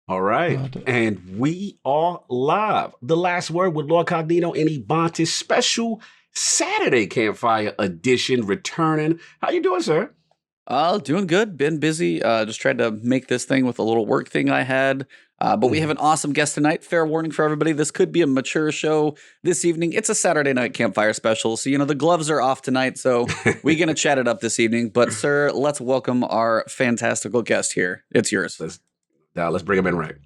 All right. And we are live. The last word with LordCognito and Ebontis special Saturday Campfire edition returning. How you doing, sir? Doing good. Been busy. Just tried to make this thing with a little work thing I had. But we have an awesome guest tonight. Fair warning for everybody. This could be a mature show this evening. It's a Saturday night campfire special. So, the gloves are off tonight. So we're going to chat it up this evening. But, sir, let's welcome our fantastical guest here. It's yours. Let's bring him in right.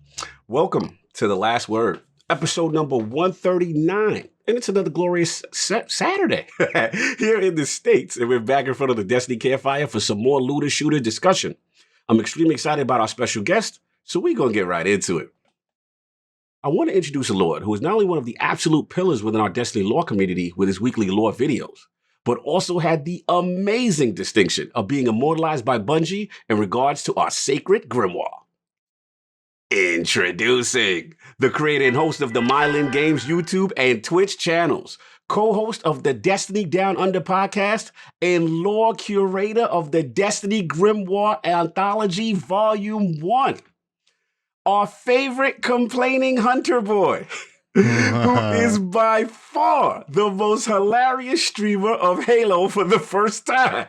Welcome to The Last Word, episode number 139. And it's another glorious Saturday here in the States. And we're back in front of the Destiny Campfire for some more looter shooter discussion. I'm extremely excited about our special guest, so we're going to get right into it. I want to introduce a Lord who is not only one of the absolute pillars within our Destiny lore community with his weekly lore videos, but also had the amazing distinction of being immortalized by Bungie in regards to our sacred grimoire. Introducing the creator and host of the MyelinGames YouTube and Twitch channels, co-host of the Destiny Down Under podcast, and lore curator of the Destiny Grimoire Anthology Volume 1. Our favorite complaining hunter boy, who is by far the most hilarious streamer of Halo for the first time.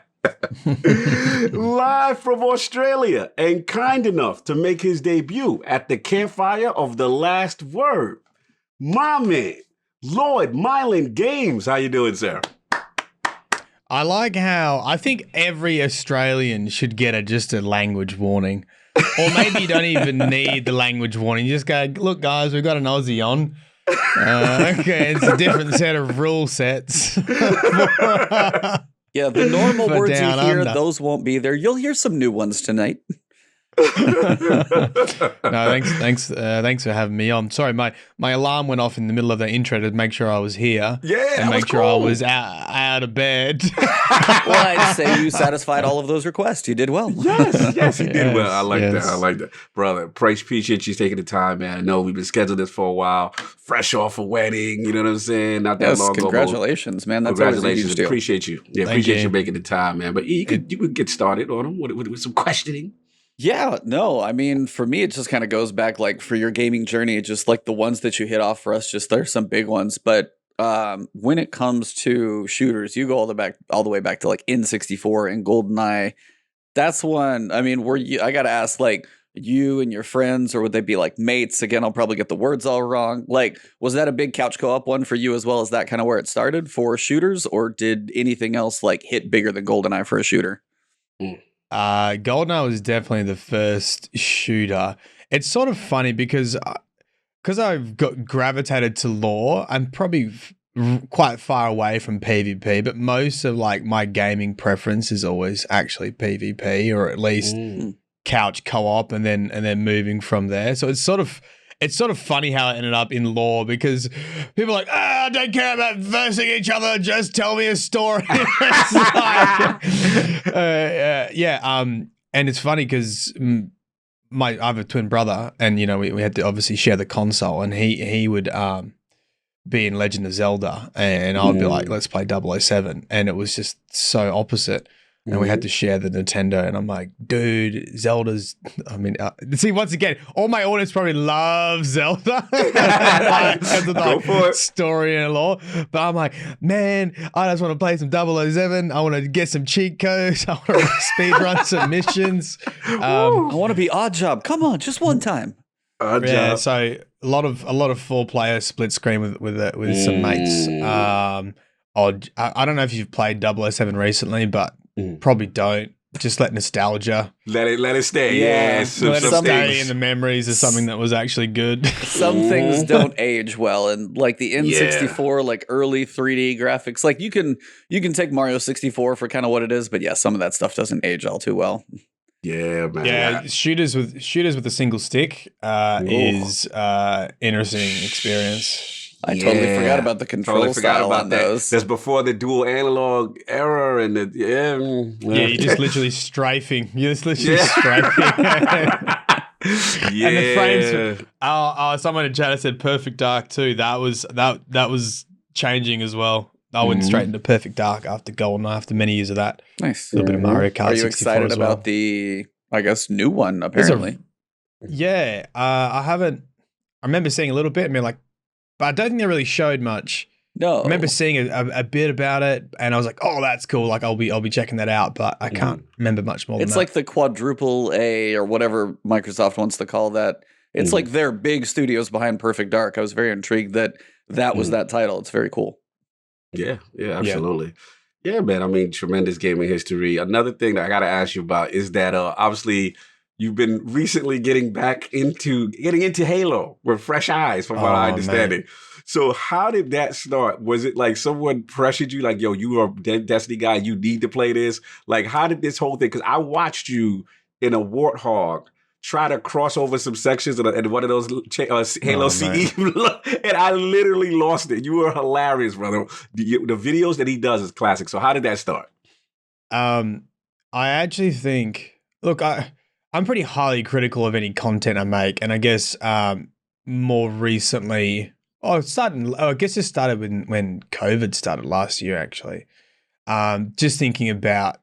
Live from Australia and kind enough to make his debut at the Campfire of the Last Word. My man, Lord MyelinGames. How you doing, sir? I like how I think every Australian should get just a language warning. Or maybe you don't even need the language warning. You just go, look, guys, we've got an Aussie on. Okay, it's a different set of rule sets. Yeah, the normal words you hear, under. those won't be there. You'll hear some new ones tonight. No, thanks for having me on. Sorry, my alarm went off in the middle of the intro to make sure I was here. Yeah, and make sure I was out of bed. Well, I'd say you satisfied all of those requests. You did well. Yes, he did well. I like yes. that. I like that. Brother, appreciate you taking the time, man. I know we've been scheduling this for a while. Fresh off a wedding, you know what I'm saying? Not that long ago. Congratulations, man. That's always a huge deal. Appreciate you. Yeah, appreciate you making the time, man. But you could get started on them with some questioning. Yeah, no, I mean, for me, it just kind of goes back, like, for your gaming journey, just like the ones that you hit off for us, just there's some big ones. But when it comes to shooters, you go all the way back to like N64 and GoldenEye. That's one. I mean, I got to ask, like, you and your friends, or would they be like mates? Again, I'll probably get the words all wrong. Like, was that a big couch co-op one for you as well? As that kind of where it started for shooters, or did anything else like hit bigger than GoldenEye for a shooter? GoldenEye was definitely the first shooter. It's sort of funny because I've gravitated to lore. I'm probably quite far away from PvP, but most of like my gaming preference is always actually PvP, or at least couch co-op, and then moving from there. So it's sort of funny how it ended up in lore, because people are like, I don't care about versing each other, just tell me a story. It's like, and it's funny because I have a twin brother, and we had to obviously share the console, and he would be in Legend of Zelda, and I would be like, let's play 007, and it was just so opposite. And we had to share the Nintendo, and I'm like, dude, Zelda's, see, once again, all my audience probably love Zelda because of the story and lore, but I'm like, man, I just want to play some 007, I want to get some cheat codes, I want to speedrun some missions. I want to be Oddjob, come on, just one time. Yeah, so a lot of 4-player split screen with some mates. I don't know if you've played 007 recently, but probably don't. Just let nostalgia. Let it stay. Yeah. Let it stay in the memories of something that was actually good. Some things don't age well, and like the N64, like early 3D graphics, like you can take Mario 64 for kind of what it is, but yeah, some of that stuff doesn't age all too well. Yeah, man. Yeah, shooters with a single stick is interesting experience. I totally forgot about the control style on those. That's before the dual analog era, and you're just literally strafing. You're just literally strafing. Yeah. And the frames. Someone in chat said Perfect Dark too. That was changing as well. I went straight into Perfect Dark after GoldenEye, after many years of that. Nice. A little bit of Mario Kart. Are you excited about the, I guess, new one, apparently? Yeah, I haven't. I remember seeing a little bit and being like, but I don't think they really showed much. No, I remember seeing a bit about it, and I was like, "Oh, that's cool!" Like, I'll be checking that out, but I can't remember much more. It's than like that. the quadruple A or whatever Microsoft wants to call that. It's like their big studios behind Perfect Dark. I was very intrigued that was that title. It's very cool. Yeah, absolutely. Yeah, man. I mean, tremendous gaming history. Another thing that I got to ask you about is that obviously you've been recently getting into Halo with fresh eyes, from what I understand it. So how did that start? Was it like someone pressured you, like, yo, you are a Destiny guy, you need to play this? Like, how did this whole thing? Because I watched you in a Warthog try to cross over some sections in one of those Halo CE, and I literally lost it. You were hilarious, brother. The videos that he does is classic. So how did that start? I actually think, look, I'm pretty highly critical of any content I make, and I guess more recently, I guess it started when COVID started last year, actually. Just thinking about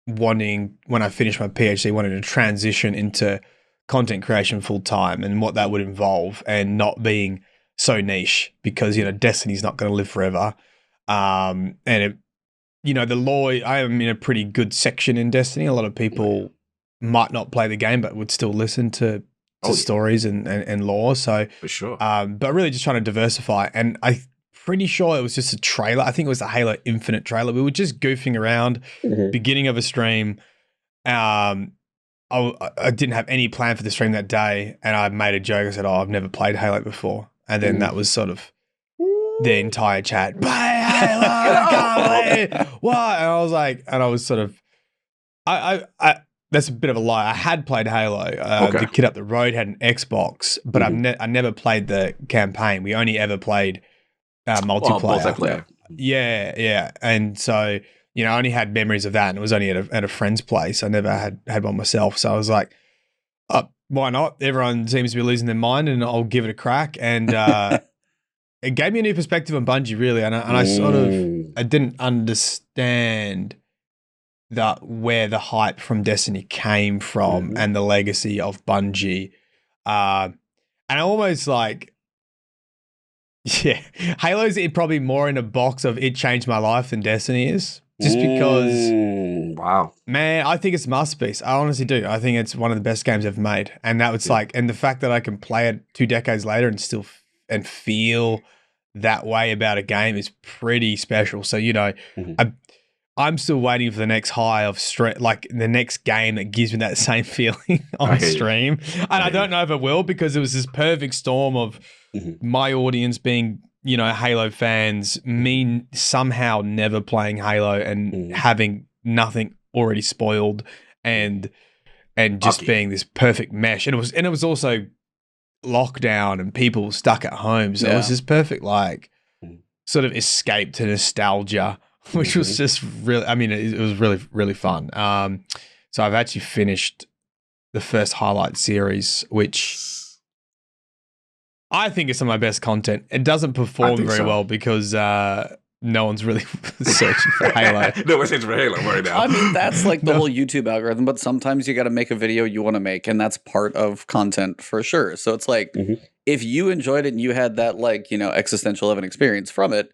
when I finished my PhD, wanting to transition into content creation full time and what that would involve, and not being so niche, because Destiny's not going to live forever. And the lore, I am in a pretty good section in Destiny. A lot of people might not play the game, but would still listen to stories and lore. So for sure. But really just trying to diversify. And I'm pretty sure it was just a trailer. I think it was the Halo Infinite trailer. We were just goofing around, beginning of a stream. I didn't have any plan for the stream that day, and I made a joke. I said, "Oh, I've never played Halo before," and then that was sort of the entire chat. Play Halo, I can't believe what? And I was like, I that's a bit of a lie. I had played Halo. The kid up the road had an Xbox, but I never played the campaign. We only ever played multiplayer. Yeah. And so, I only had memories of that, and it was only at a friend's place. I never had one myself. So I was like, why not? Everyone seems to be losing their mind, and I'll give it a crack. And it gave me a new perspective on Bungie, really. And I didn't understand where the hype from Destiny came from and the legacy of Bungie. And I almost like, Halo's probably more in a box of it changed my life than Destiny is. Just because, man, I think it's a masterpiece. I honestly do. I think it's one of the best games ever made. And that was and the fact that I can play it 2 decades later and still and feel that way about a game is pretty special. So, I'm still waiting for the next high of like the next game that gives me that same feeling on stream. And I don't know if it will, because it was this perfect storm of my audience being, Halo fans, me somehow never playing Halo and having nothing already spoiled, and just being this perfect mesh. And it was also lockdown and people stuck at home. So it was this perfect, like, sort of escape to nostalgia, which was just really, it was really, really fun. So I've actually finished the first highlight series, which I think is some of my best content. It doesn't perform very well because no one's really searching for Halo. No one's searching for Halo right now. I mean, that's like the whole YouTube algorithm, but sometimes you got to make a video you want to make, and that's part of content for sure. So it's like, if you enjoyed it and you had that, like, existential of an experience from it,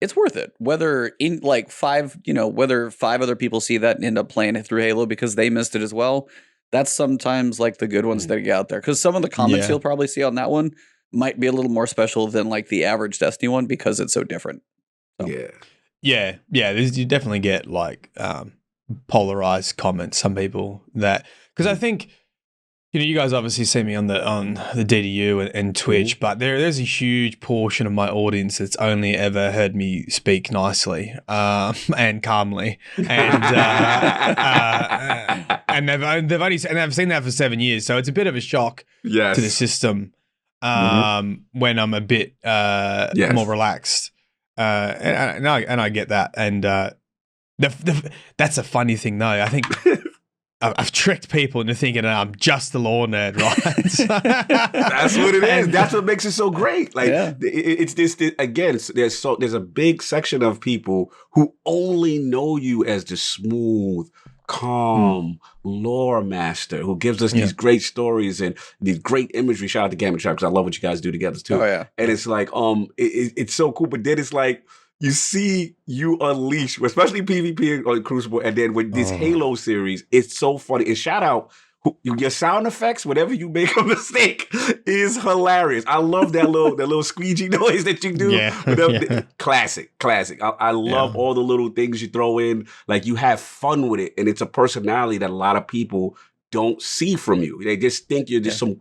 it's worth it. Whether whether 5 other people see that and end up playing it through Halo because they missed it as well, that's sometimes like the good ones that get out there. Because some of the comments you'll probably see on that one might be a little more special than like the average Destiny one because it's so different. So. Yeah. You definitely get like polarized comments. Some people that, because I think, you guys obviously see me on the DDU and Twitch, but there's a huge portion of my audience that's only ever heard me speak nicely and calmly, and they've seen that for 7 years, so it's a bit of a shock to the system when I'm a bit more relaxed, and I get that, and that's a funny thing though. I think. I've tricked people into thinking I'm just the lore nerd, right? That's what it is. That's what makes it so great. Like it's this again. There's a big section of people who only know you as the smooth, calm lore master who gives us these great stories and these great imagery. Shout out to Game and Trap because I love what you guys do together too. Oh yeah. And it's like it's so cool. But then it's like you see you unleash, especially PvP on Crucible, and then with this Halo series, it's so funny. And shout out. Your sound effects, whenever you make a mistake, is hilarious. I love that little squeegee noise that you do. Yeah. Classic. I love all the little things you throw in. Like you have fun with it, and it's a personality that a lot of people don't see from you. They just think you're just some,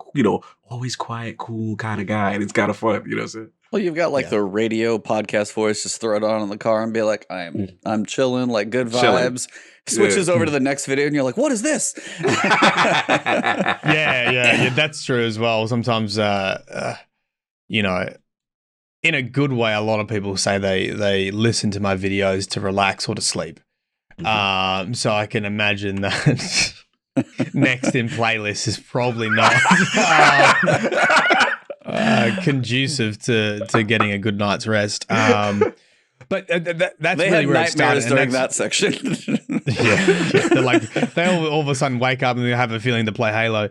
always quiet, cool kind of guy, and it's kind of fun. You know what I'm saying? Well, you've got like the radio podcast voice. Just throw it on in the car and be like, I'm chilling, like good vibes. Switches over to the next video, and you're like, what is this? yeah, that's true as well. Sometimes, in a good way, a lot of people say they listen to my videos to relax or to sleep. So I can imagine that next in playlist is probably not conducive to getting a good night's rest. But that's they really had where it started. nightmares during that section. They're like they all of a sudden wake up and they have a feeling to play Halo.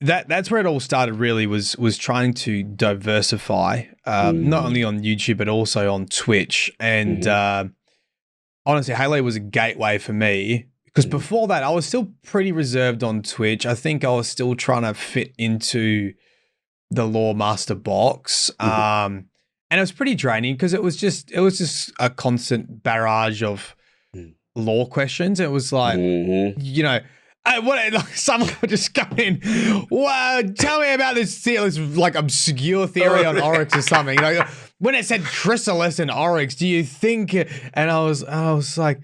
That's where it all started. Really was trying to diversify, not only on YouTube but also on Twitch. And honestly, Halo was a gateway for me because before that I was still pretty reserved on Twitch. I think I was still trying to fit into the Lore Master box. And it was pretty draining because it was just a constant barrage of lore questions. It was like, someone would just come in, wow, tell me about this like obscure theory on Oryx or something. When it said Chrysalis and Oryx, do you think? And I was like,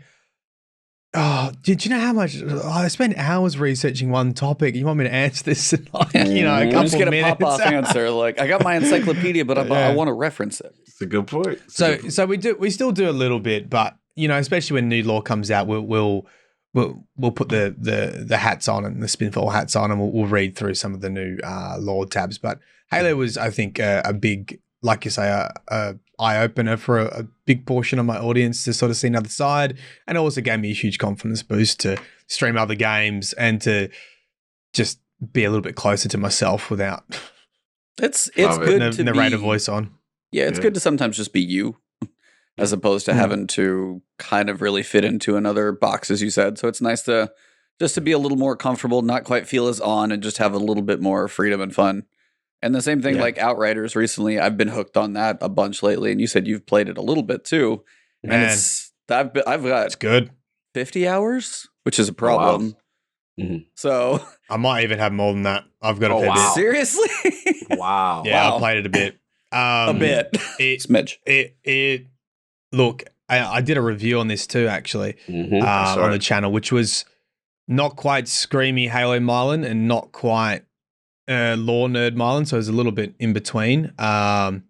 oh, did you know how much I spent hours researching one topic? You want me to answer this in a couple I'm just gonna minutes? pop off answer. Like I got my encyclopedia, but I want to reference it. It's a good point. So we still do a little bit, but especially when new lore comes out, we'll put the hats on and the Spinfall hats on, and we'll read through some of the new lore tabs. But Halo was, I think, a big, like you say, a eye opener for a big portion of my audience to sort of see another side, and it also gave me a huge confidence boost to stream other games and to just be a little bit closer to myself without it's good to narrator be, voice on. Yeah, it's good to sometimes just be you, as opposed to having to kind of really fit into another box, as you said. So it's nice to be a little more comfortable, not quite feel as on, and just have a little bit more freedom and fun. And the same thing like Outriders recently, I've been hooked on that a bunch lately, and you said you've played it a little bit too. Man, and I've got it's good 50 hours, which is a problem. Oh, wow. So I might even have more than that. I've got a fair bit. Seriously? Wow. Yeah, I played it a bit. A bit. Smidge. Look, I did a review on this too, actually, on the channel, which was not quite screamy Halo Mylin and not quite lore nerd Mylin, so it was a little bit in between. I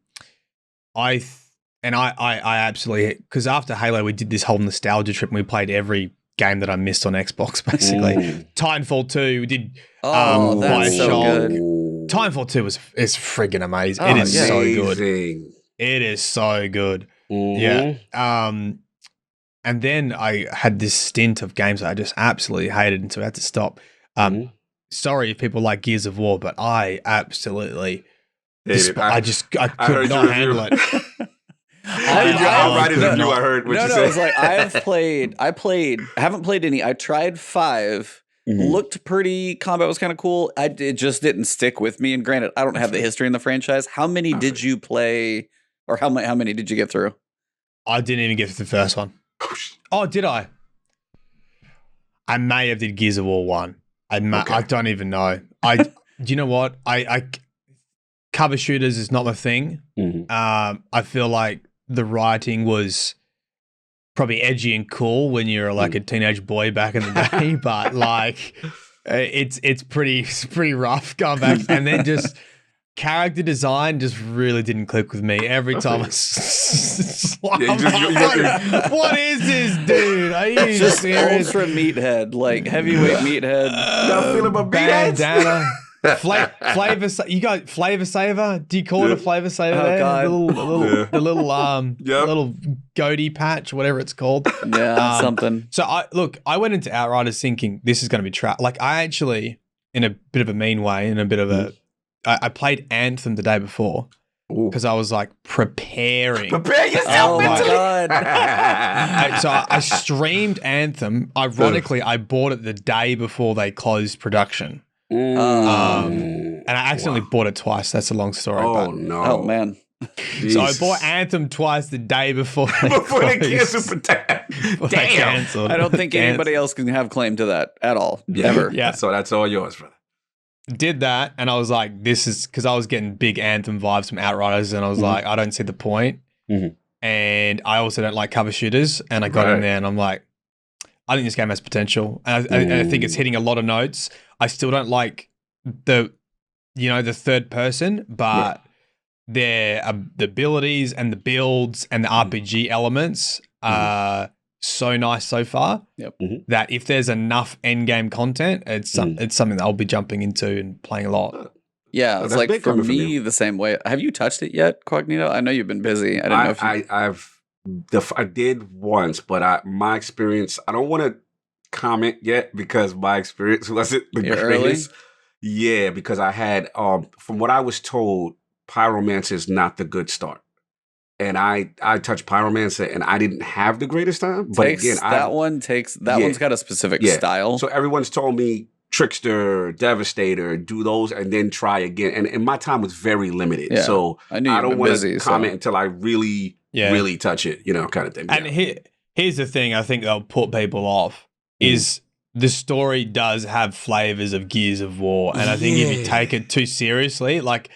absolutely, because after Halo we did this whole nostalgia trip and we played every game that I missed on Xbox basically. Titanfall 2 we did. That's so good. Titanfall 2 is friggin' amazing. It is so good. It is so good. Yeah. And then I had this stint of games that I just absolutely hated, and so I had to stop. Sorry if people like Gears of War, but I absolutely I could not handle it. I'll write his review. I heard what you said. It's like I haven't played any. I tried 5. Looked pretty. Combat was kind of cool. It just didn't stick with me. And granted, I don't have the history in the franchise. How many did you play, or how many did you get through? I didn't even get through the first one. Oh, did I? I may have did Gears of War 1. I don't even know. Do you know what? I cover shooters is not my thing. I feel like the writing was probably edgy and cool when you're like a teenage boy back in the day, but like it's pretty rough going back. And then just character design just really didn't click with me. Every time what is this, dude? Are you just serious? Ultra meathead, like heavyweight meathead. Y'all feeling my bandana? Flavor. You got flavor saver. Do you call it a flavor saver? Oh, there? God. The little goatee patch, whatever it's called. Yeah, something. So I went into Outriders thinking this is going to be trap. Like I actually, in a bit of a mean way, in a bit of a, I played Anthem the day before because I was like preparing. Prepare yourself mentally. So I streamed Anthem. Ironically, I bought it the day before they closed production. And I accidentally bought it twice. That's a long story. Oh, no. Oh, man. So I bought Anthem twice the day before they canceled. Damn. I don't think anybody else can have claim to that at all. Ever. Yeah. So that's all yours, brother. Did that, and I was like, this is because I was getting big Anthem vibes from Outriders, and I was like, I don't see the point. And I also don't like cover shooters, and I got in there, and I'm like, I think this game has potential. And I think it's hitting a lot of notes. I still don't like the third person, but the abilities and the builds and the RPG elements are so nice so far that if there's enough end game content, it's something that I'll be jumping into and playing a lot. Yeah, it's like for me the same way. Have you touched it yet, Cognito? I know you've been busy. I didn't know if I did once, but my experience, I don't want to comment yet because my experience wasn't the greatest. Yeah, because I had, from what I was told, Pyromancer is not the good start. And I touched Pyromancer and I didn't have the greatest time. But one's got a specific style. So everyone's told me Trickster, Devastator, do those and then try again. And my time was very limited. Yeah. So I don't want to comment until I really touch it, kind of thing. And here's the thing I think that'll put people off is the story does have flavors of Gears of War. And I think if you take it too seriously, like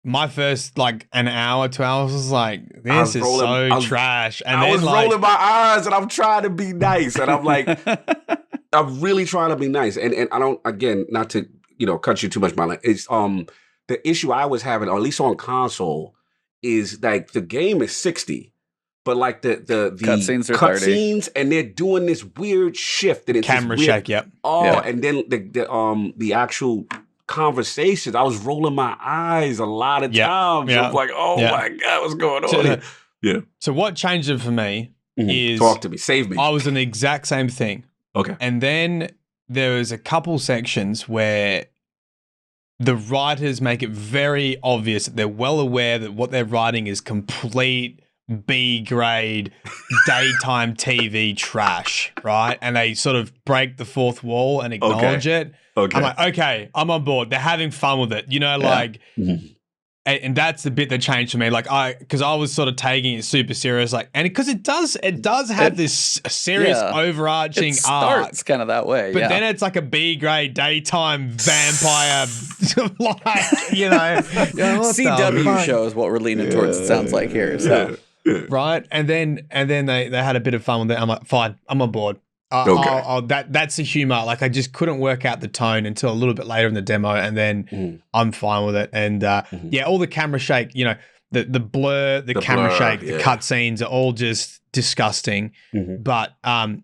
my first an hour, 2 hours was like, this is so trash. And I was rolling my eyes and I'm trying to be nice. And I'm like, I'm really trying to be nice. And I don't, again, not to, cut you too much, Mylin. It's the issue I was having, or at least on console, is like the game is 60. But like the cutscenes are 30. Cutscenes, and they're doing this weird shift. And it's camera shake, yep. And then the actual conversations, I was rolling my eyes a lot of times. I was like, my God, what's going on here? So what changed it for me is... Talk to me. Save me. I was in the exact same thing. Okay. And then there was a couple sections where the writers make it very obvious that they're well aware that what they're writing is complete B-grade daytime TV trash, right? And they sort of break the fourth wall and acknowledge it. Okay. I'm like, okay, I'm on board. They're having fun with it, and that's the bit that changed for me. Because I was sort of taking it super serious, and because it does have this serious overarching arc. It's kind of that way, but then it's like a B-grade daytime vampire, CW show is what we're leaning towards. It sounds like here, so. Right, and then they had a bit of fun with it. I'm like, fine, I'm on board. That's the humor. I just couldn't work out the tone until a little bit later in the demo, and then I'm fine with it. And all the camera shake, the blur, the camera shake, the cutscenes are all just disgusting. But I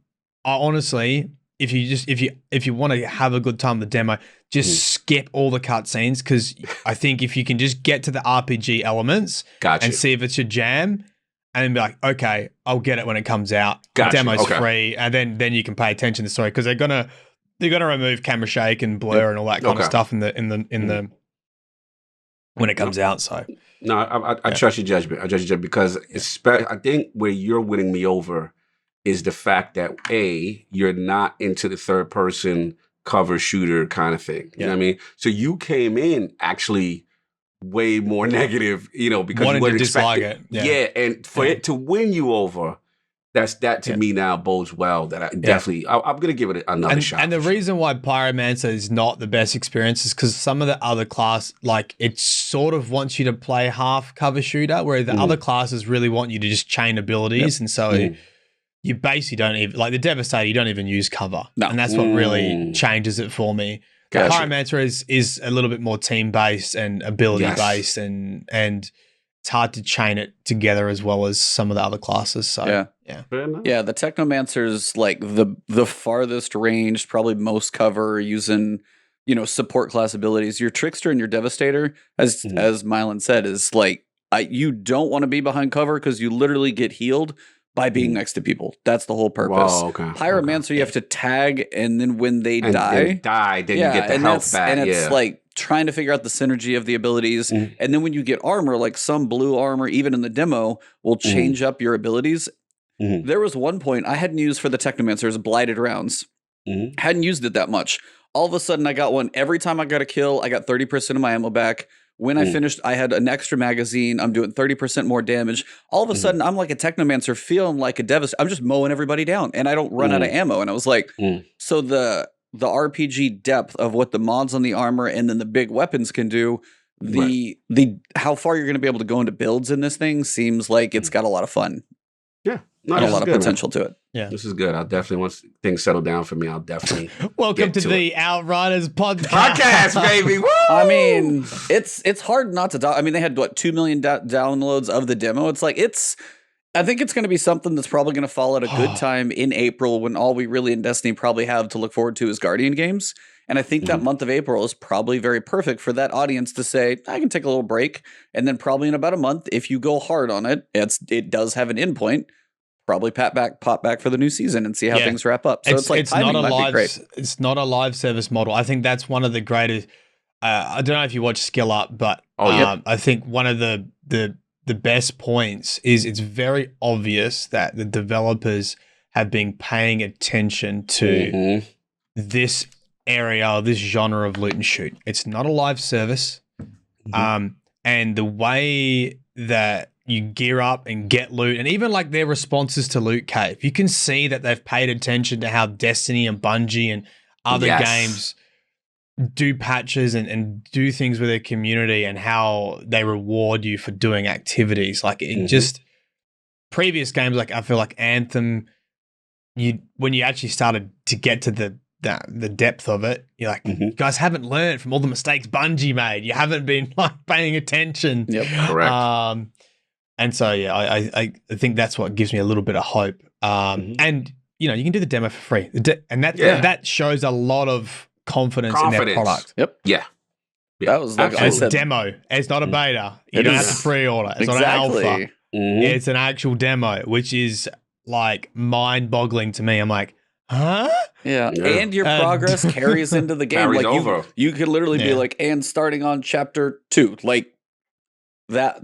honestly, if you want to have a good time with the demo, just skip all the cutscenes, because I think if you can just get to the RPG elements and see if it's your jam. And then be like, okay, I'll get it when it comes out. The demo's free, and then you can pay attention to the story, because they're gonna remove camera shake and blur and all that kind of stuff in the when it comes out. So no, I trust your judgment. I trust your judgment because I think where you're winning me over is the fact that you're not into the third person cover shooter kind of thing. You know what I mean? So you came in actually way more negative, because wanted you wouldn't to dislike expect it. And for it to win you over, that to me now bodes well. That I definitely, I'm going to give it another shot. And the reason why Pyromancer is not the best experience is because some of the other class, it sort of wants you to play half cover shooter, where the other classes really want you to just chain abilities, and so you basically don't even, the Devastator, you don't even use cover, and that's what really changes it for me. Gotcha. Pyromancer is a little bit more team based and ability based, and it's hard to chain it together as well as some of the other classes. So the Technomancer's the farthest range, probably most cover, using support class abilities. Your Trickster and your Devastator, as Mylin said, is like you don't want to be behind cover because you literally get healed by being next to people. That's the whole purpose. Whoa, okay. Pyromancer, you have to tag, and then when they die, you get the health back. And it's like trying to figure out the synergy of the abilities. And then when you get armor, like some blue armor, even in the demo, will change up your abilities. There was one point I hadn't used for the Technomancers, Blighted Rounds. Hadn't used it that much. All of a sudden, I got one. Every time I got a kill, I got 30% of my ammo back. When I finished, I had an extra magazine. I'm doing 30% more damage. All of a sudden, I'm like a Technomancer, feeling like a Devastator. I'm just mowing everybody down, and I don't run out of ammo. And I was like, so the RPG depth of what the mods on the armor and then the big weapons can do, the how far you're going to be able to go into builds in this thing seems like it's got a lot of fun. Yeah. And a lot of potential to it. Yeah. This is good. I'll definitely, once things settle down for me, I'll definitely Welcome to the Outriders podcast, baby. Woo! I mean, it's hard not to. I mean, they had 2 million downloads of the demo. It's like I think it's going to be something that's probably going to fall at a good time in April, when all we really in Destiny probably have to look forward to is Guardian games. And I think that month of April is probably very perfect for that audience to say, I can take a little break, and then probably in about a month, if you go hard on it, it does have an endpoint. Probably pop back for the new season and see how things wrap up. So it's not a live. It's not a live service model. I think that's one of the greatest. I don't know if you watch Skill Up, but I think one of the best points is it's very obvious that the developers have been paying attention to this area, this genre of loot and shoot. It's not a live service, and the way that you gear up and get loot, and even like their responses to Loot Cave, you can see that they've paid attention to how Destiny and Bungie and other games do patches and do things with their community, and how they reward you for doing activities. Like it just previous games, like I feel like Anthem, when you actually started to get to the depth of it, you're like, you guys haven't learned from all the mistakes Bungie made. You haven't been like paying attention. Yep, correct. And so, I think that's what gives me a little bit of hope. And, you can do the demo for free. That shows a lot lot confidence in their product. Yep. Yeah. That was like I said. Demo. It's not a beta. You don't have to pre-order. It's not an alpha. It's an actual demo, which is like mind-boggling to me. I'm like, huh? Yeah. And your progress carries into the game. Carries like over. You could literally be like, and starting on chapter 2, like. I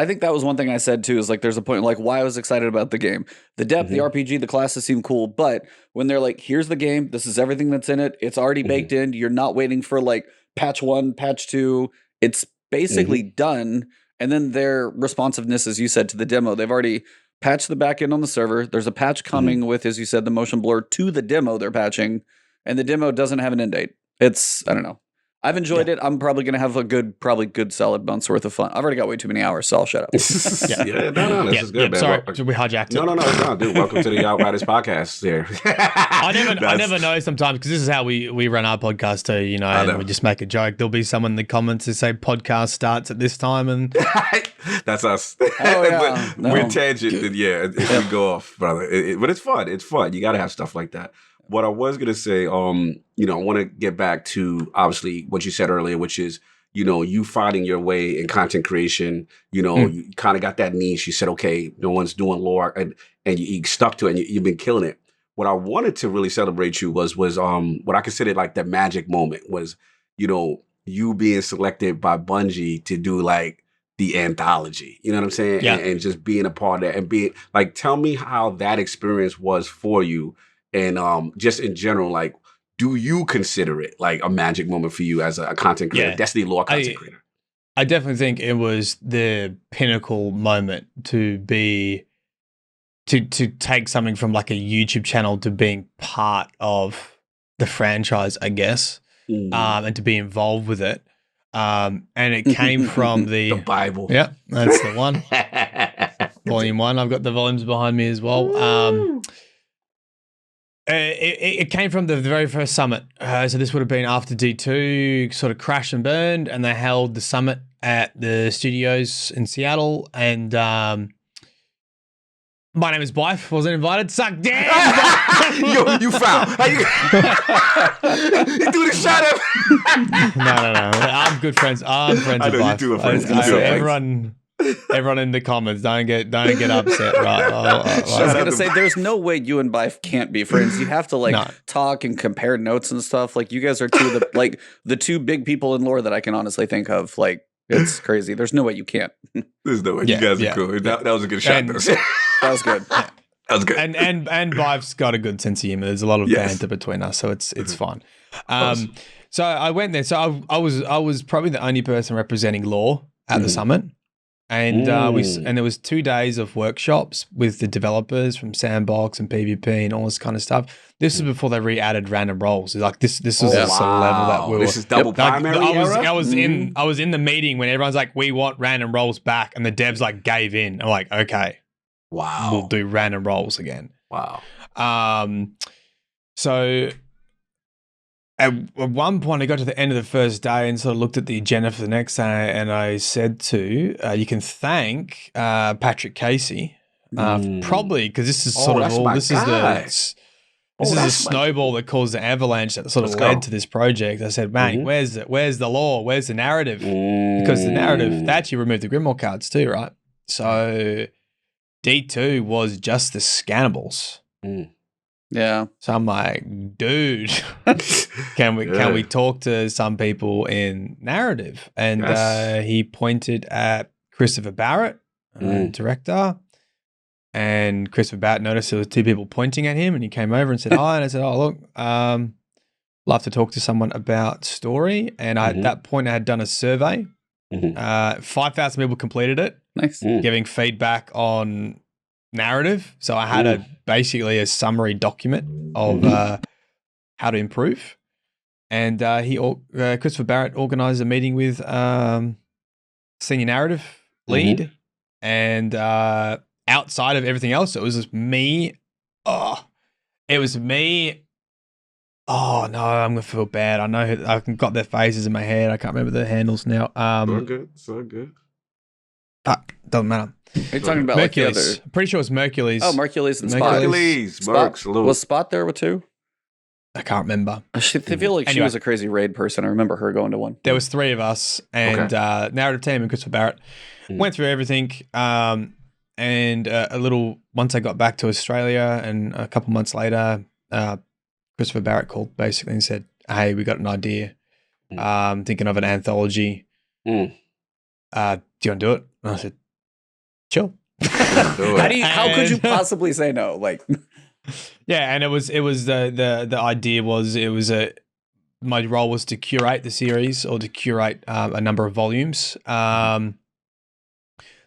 think that was one thing I said too, is like there's a point like why I was excited about the game. The depth, the RPG, the classes seem cool, but when they're like, here's the game, this is everything that's in it, it's already baked in, you're not waiting for like patch 1, patch 2, it's basically done. And then their responsiveness, as you said, to the demo, they've already patched the back end on the server. There's a patch coming with, as you said, the motion blur to the demo they're patching, and the demo doesn't have an end date. I don't know. I've enjoyed it. I'm probably going to have a good solid month's worth of fun. I've already got way too many hours, so I'll shut up. This is good, man. Sorry, we hijacked it. No, dude. Welcome to the Outriders podcast here. I never know sometimes, because this is how we run our podcast too, and we just make a joke. There'll be someone in the comments who say podcast starts at this time, and that's us. Oh, yeah. We're tangent, if we go off, brother. But it's fun. It's fun. You got to have stuff like that. What I was going to say, I want to get back to obviously what you said earlier, which is, you finding your way in content creation. You kind of got that niche. You said, okay, no one's doing lore, and you stuck to it, and you've been killing it. What I wanted to really celebrate you was what I considered like the magic moment was, you being selected by Bungie to do like the anthology. You know what I'm saying? Yeah. And just being a part of that, and being like, tell me how that experience was for you. And just in general, like, do you consider it like a magic moment for you as a content creator, Destiny lore content creator? I definitely think it was the pinnacle moment to take something from like a YouTube channel to being part of the franchise, I guess, and to be involved with it. And it came from the Bible. Yeah, that's the one. Volume 1. I've got the volumes behind me as well. It came from the very first summit. So this would have been after D2 sort of crashed and burned, and they held the summit at the studios in Seattle. And My name is Bife. Wasn't invited. Suck damn. Yo, you foul. How you threw the shot at me. No. I'm good friends. I'm friends I with know, you Bife. two are friends. You two are friends. Everyone in the comments, don't get upset, right? I was gonna say, there's no way you and Bife can't be friends. You have to No. talk and compare notes and stuff. Like you guys are two of the the two big people in lore that I can honestly think of. Like it's crazy. There's no way you can't. There's no way. You guys are cool. That was a good shot. And- though. That was good. That was good. And Bife's got a good sense of humor. There's a lot of Yes. banter between us, so it's fun. So I went there. So I was probably the only person representing lore at the summit. And and there was 2 days of workshops with the developers from Sandbox and PvP and all this kind of stuff. This was before they re-added random roles. Like this was the level that we were. This is double primary era? I was in the meeting when everyone's like, we want random roles back, and the devs like gave in. I'm like, okay, Wow. we'll do random roles again. Wow. So at one point, I got to the end of the first day and sort of looked at the agenda for the next day, and I said to, you can thank Patrick Casey, probably because this is sort of all. This is the snowball that caused the avalanche that sort of led to this project. I said, mate, where's the lore? Where's the narrative? Because the narrative, they actually removed the Grimoire cards too, right? So D2 was just the scannables. Yeah. So I'm like, dude, can we talk to some people in narrative? And he pointed at Christopher Barrett, director, and Christopher Barrett noticed there was 2 people pointing at him, and he came over and said hi, and I said, oh look, love to talk to someone about story. And at that point I had done a survey. 5,000 people completed it. Nice. Giving feedback on narrative. So I had basically a summary document of how to improve. And Christopher Barrett organized a meeting with senior narrative lead, and outside of everything else, it was just me. It was me. Oh no, I'm gonna feel bad. I know I've got their faces in my head. I can't remember their handles now. So good. Doesn't matter. Are you talking about Mercules. like the other? I'm pretty sure it's Mercules. Oh, Mercules and Spot. Mercules. Spot. Salute. Was Spot there with 2? I can't remember. I feel like she was a crazy raid person. I remember her going to one. There was 3 of us, and narrative team and Christopher Barrett went through everything. And once I got back to Australia, and a couple months later, Christopher Barrett called basically and said, "Hey, we got an idea. Thinking of an anthology. Do you want to do it?" And I said, "Sure." How could you possibly say no? Like, yeah, and it was the idea was my role was to curate the series, or to curate a number of volumes,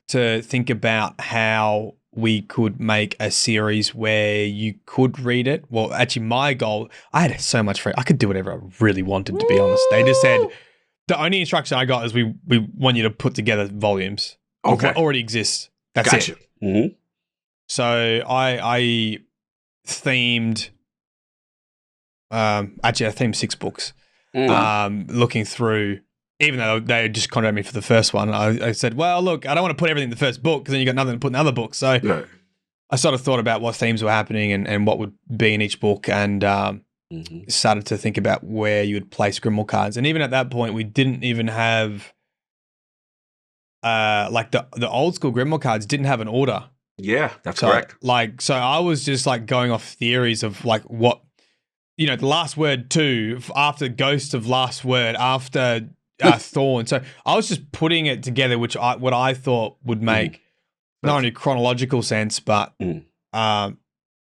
to think about how we could make a series where you could read it. Well, actually, my goal, I had so much free. I could do whatever I really wanted, to be honest. They just said, the only instruction I got is we want you to put together volumes of what already exists. That's it. Mm-hmm. So I themed, actually I themed 6 books. Looking through, even though they just contacted me for the first one, I said, well, look, I don't want to put everything in the first book because then you got nothing to put in the other book. So I sort of thought about what themes were happening and what would be in each book, and started to think about where you would place Grimoire cards. And even at that point, we didn't even have, like the old school Grimoire cards didn't have an order. Yeah, that's correct. So I was just like going off theories of like what, the Last Word 2, after Ghost of Last Word, after Thorn. So I was just putting it together, what I thought would make not only chronological sense, but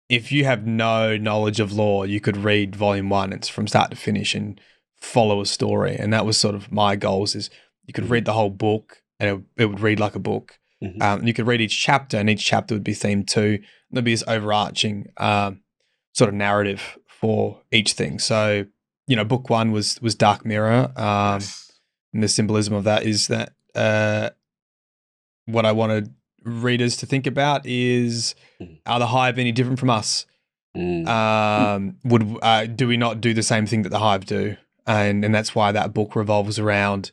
if you have no knowledge of lore, you could read volume 1. It's from start to finish and follow a story. And that was sort of my goals, is you could read the whole book and it would read like a book. You could read each chapter, and each chapter would be themed too. There'd be this overarching sort of narrative for each thing. So, book 1 was Dark Mirror. And the symbolism of that is that what I wanted readers to think about is, are the Hive any different from us? Do we not do the same thing that the Hive do? And that's why that book revolves around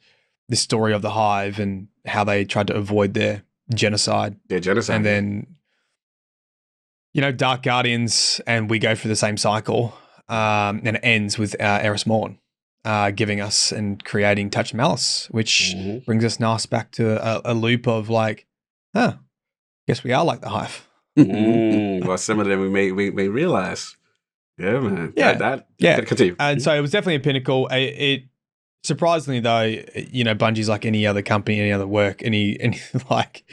the story of the Hive and how they tried to avoid their genocide. And then Dark Guardians, and we go through the same cycle, and it ends with Eris Morn giving us and creating Touch of Malice, which brings us nice back to a loop of like, guess we are like the Hive. Well, some of them we may realize. Yeah, man. Yeah. Continue. And so it was definitely a pinnacle. It surprisingly though, Bungie's like any other company, any other work, any like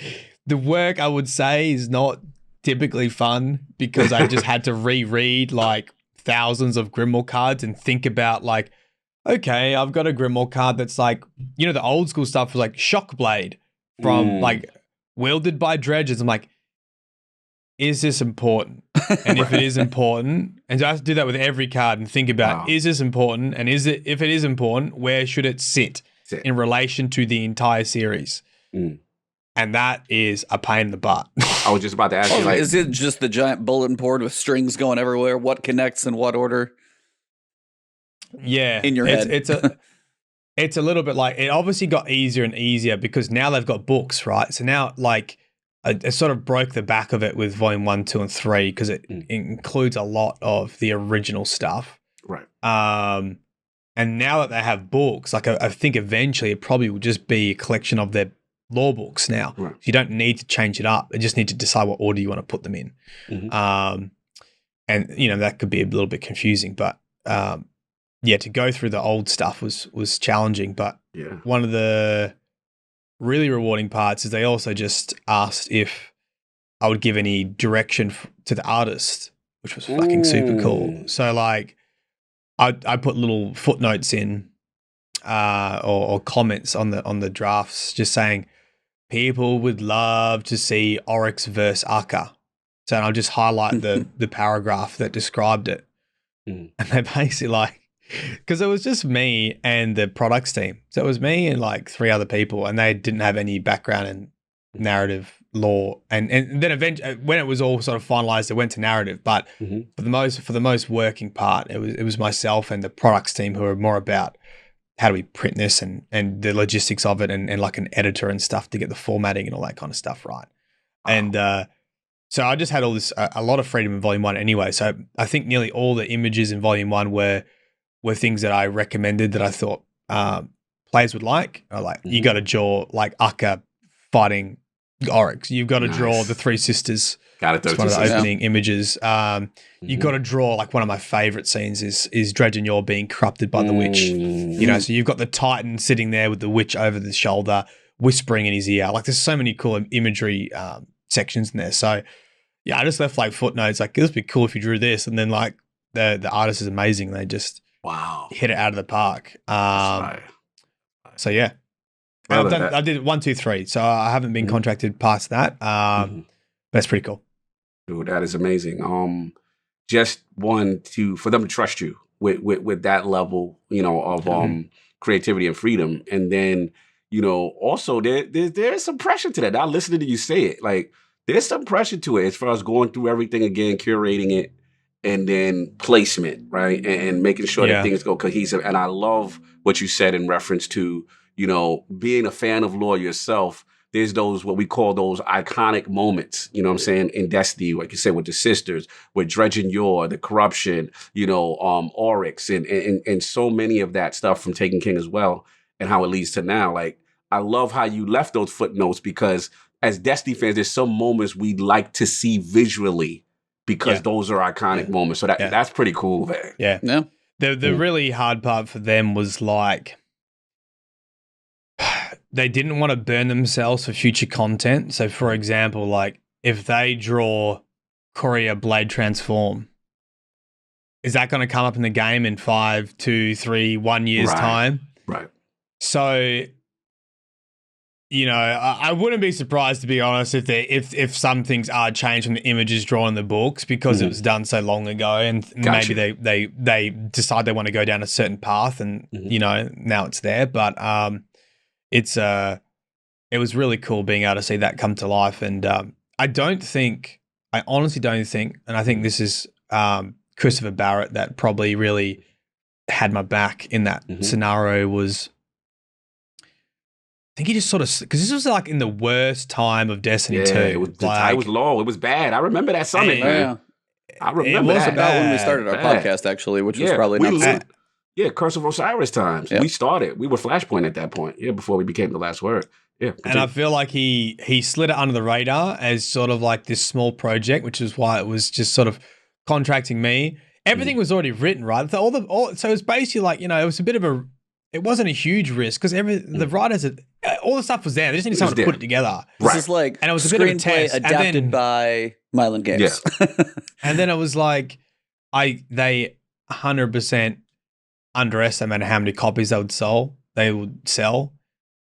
the work I would say is not typically fun because I just had to reread like thousands of Grimoire cards and think about like, okay, I've got a Grimoire card that's like, the old school stuff was like Shockblade from like wielded by dredges. I'm like, is this important? And if it is important, and so I have to do that with every card and think about, is this important? And if it is important, where should it sit in relation to the entire series? And that is a pain in the butt. I was just about to ask you, like, is it just the giant bulletin board with strings going everywhere? What connects in what order? Yeah. In your head. It's a little bit like, it obviously got easier and easier because now they've got books, right? So now like, it sort of broke the back of it with volume 1, 2, and 3 because it includes a lot of the original stuff. Right. And now that they have books, like I think eventually it probably will just be a collection of their lore books now. Right. You don't need to change it up. You just need to decide what order you want to put them in. And that could be a little bit confusing, but to go through the old stuff was challenging. But one of the really rewarding parts is they also just asked if I would give any direction to the artist, which was fucking super cool. So like I put little footnotes in or comments on the drafts just saying people would love to see Oryx versus Akka. So I'll just highlight the paragraph that described it. And they basically like, because it was just me and the products team. So it was me and like 3 other people, and they didn't have any background in narrative lore. And then eventually, when it was all sort of finalized, it went to narrative. But for the most working part, it was myself and the products team who were more about how do we print this and the logistics of it and like an editor and stuff to get the formatting and all that kind of stuff right. And so I just had all this a lot of freedom in volume 1 anyway. So I think nearly all the images in volume 1 were things that I recommended that I thought players would like. You got to draw like Akka fighting Oryx. You've got to draw the 3 sisters. Got it. It's one of the opening images. You got to draw like one of my favorite scenes is Dredge Yor being corrupted by the witch. So you've got the Titan sitting there with the witch over the shoulder, whispering in his ear. Like there's so many cool imagery sections in there. So yeah, I just left like footnotes. Like this would be cool if you drew this, and then like the artist is amazing. They just hit it out of the park. So yeah, I did 1, 2, 3. So I haven't been contracted past that. That's pretty cool. Dude, that is amazing. Just for them to trust you with that level, of creativity and freedom, and then also there's some pressure to that. Now listening to you say it, like there's some pressure to it as far as going through everything again, curating it. And then placement, right? And making sure that things go cohesive. And I love what you said in reference to, being a fan of lore yourself. There's those, what we call those iconic moments, you know what I'm saying, in Destiny, like you said, with the sisters, with Dredge Yor, the corruption, Oryx, and so many of that stuff from Taken King as well, and how it leads to now. Like, I love how you left those footnotes because as Destiny fans, there's some moments we'd like to see visually, because those are iconic moments. So that's pretty cool, man. Yeah. The really hard part for them was like they didn't want to burn themselves for future content. So for example, like if they draw Courier Blade Transform, is that going to come up in the game in 5, 2, 3, 1 year's time? Right. So I wouldn't be surprised, to be honest, if some things are changed from the images drawn in the books because it was done so long ago, and maybe they decide they want to go down a certain path, and now it's there. But it was really cool being able to see that come to life, and I honestly don't think, and I think this is Christopher Barrett that probably really had my back in that scenario was. think he just sort of, because this was like in the worst time of Destiny 2. It was, the tide was low. It was bad. I remember that summit, And- man. I remember It was that. about when we started our Bad. podcast, actually, which was probably not. Curse of Osiris times. Yep. We started. We were Flashpoint at that point. Yeah, before we became the last word. Yeah. And I feel like he slid it under the radar as sort of like this small project, which is why it was just sort of contracting me. Everything was already written, right? So it was basically like, it was a bit of it wasn't a huge risk because the writers, all the stuff was there. They just needed someone to put it together. This is like, and it was a bit of a test. adapted by MyelinGames. Yeah. And then it was like, they 100% underestimated how many copies they would sell.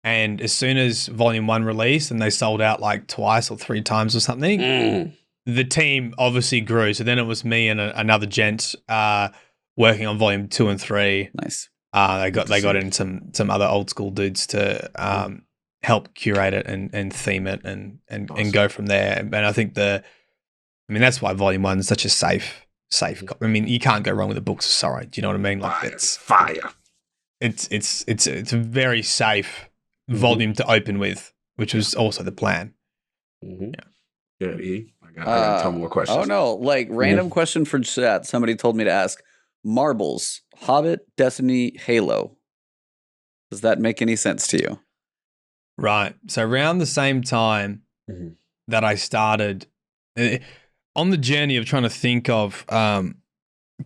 And as soon as Volume 1 released and they sold out like twice or 3 times or something, the team obviously grew. So then it was me and another gent working on Volume 2 and 3. Nice. They got in some other old school dudes to help curate it and theme it and go from there. And I think that's why Volume 1 is such a safe. I mean, you can't go wrong with the Books of Sorrow. Do you know what I mean? Like it's fire. It's a very safe volume to open with, which was also the plan. Yeah. I got a ton more questions. Oh no! Like random question for chat. Somebody told me to ask: Marbles, Hobbit, Destiny, Halo. Does that make any sense to you? Right. So around the same time that I started on the journey of trying to think of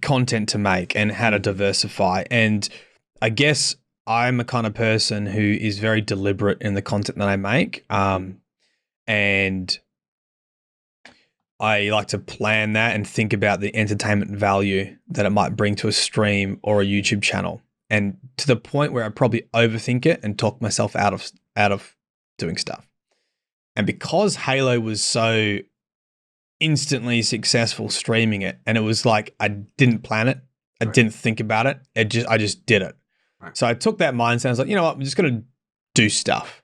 content to make and how to diversify, and I guess I'm a kind of person who is very deliberate in the content that I make, and I like to plan that and think about the entertainment value that it might bring to a stream or a YouTube channel, and to the point where I probably overthink it and talk myself out of doing stuff. And because Halo was so instantly successful streaming it, and it was like I didn't plan it, I didn't think about it, I just did it. Right. So I took that mindset. I was like, you know what, I'm just gonna do stuff.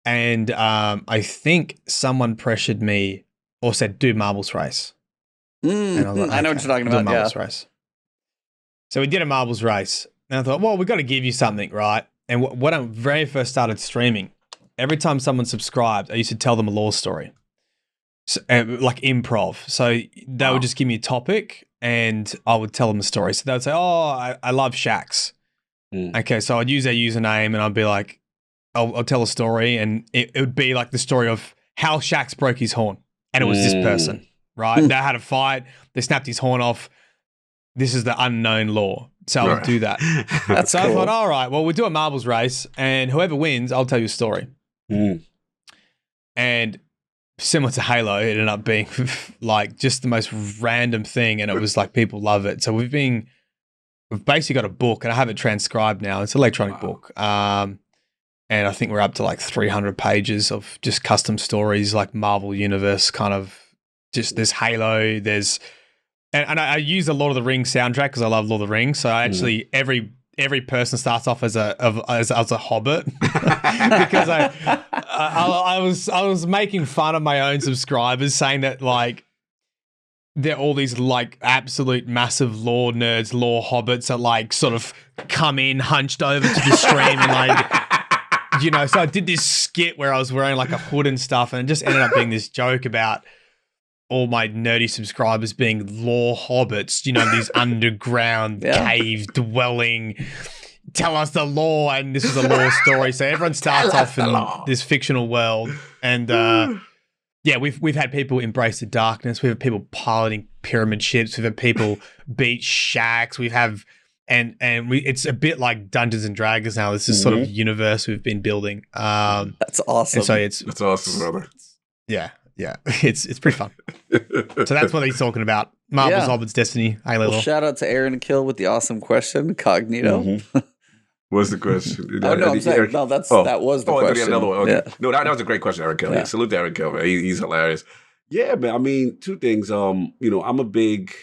And I think someone pressured me or said, do Marbles Race. And I was like, I know what you're talking about. Marbles Race. So we did a Marbles Race. And I thought, well, we've got to give you something, right? And when I very first started streaming, every time someone subscribed, I used to tell them a lore story. So, like improv. So they would just give me a topic and I would tell them a story. So they would say, oh, I love Shax. Okay, so I'd use their username and I'd be like, I'll tell a story, and it would be like the story of how Shax broke his horn. And it was this person, right? They had a fight. They snapped his horn off. This is the unknown lore. So I would do that. That's so cool. I thought, all right, well, we'll do a Marbles Race, and whoever wins, I'll tell you a story. And similar to Halo, it ended up being like just the most random thing, and it was like people love it. So we've basically got a book, and I have it transcribed now. It's an electronic book. And I think we're up to like 300 pages of just custom stories, like Marvel Universe kind of just there's Halo, and I use a Lord of the Rings soundtrack because I love Lord of the Rings. So I actually every person starts off as a hobbit because I was making fun of my own subscribers, saying that like they're all these like absolute massive lore nerds, lore hobbits that like sort of come in hunched over to the stream and like. So I did this skit where I was wearing like a hood and stuff, and it just ended up being this joke about all my nerdy subscribers being lore hobbits, these underground cave dwelling, tell us the lore, and this is a lore story. So everyone starts off in this fictional world, and we've had people embrace the darkness. We've had people piloting pyramid ships. We've had people beat Shax. It's a bit like Dungeons and Dragons now. This is sort of universe we've been building. That's awesome. And so that's awesome, brother. Yeah. It's pretty fun. So that's what he's talking about. Marvel's Hobbits, Destiny, Halo. Well, shout out to Aaron and Kill with the awesome question, Cognito. What's the question? I'm saying, no, that was the question. Another one. Okay. Yeah. No, that was a great question, Aaron Kill. Yeah. Salute to Aaron Kill, man. He's hilarious. Yeah, man. I mean, two things. I'm a big.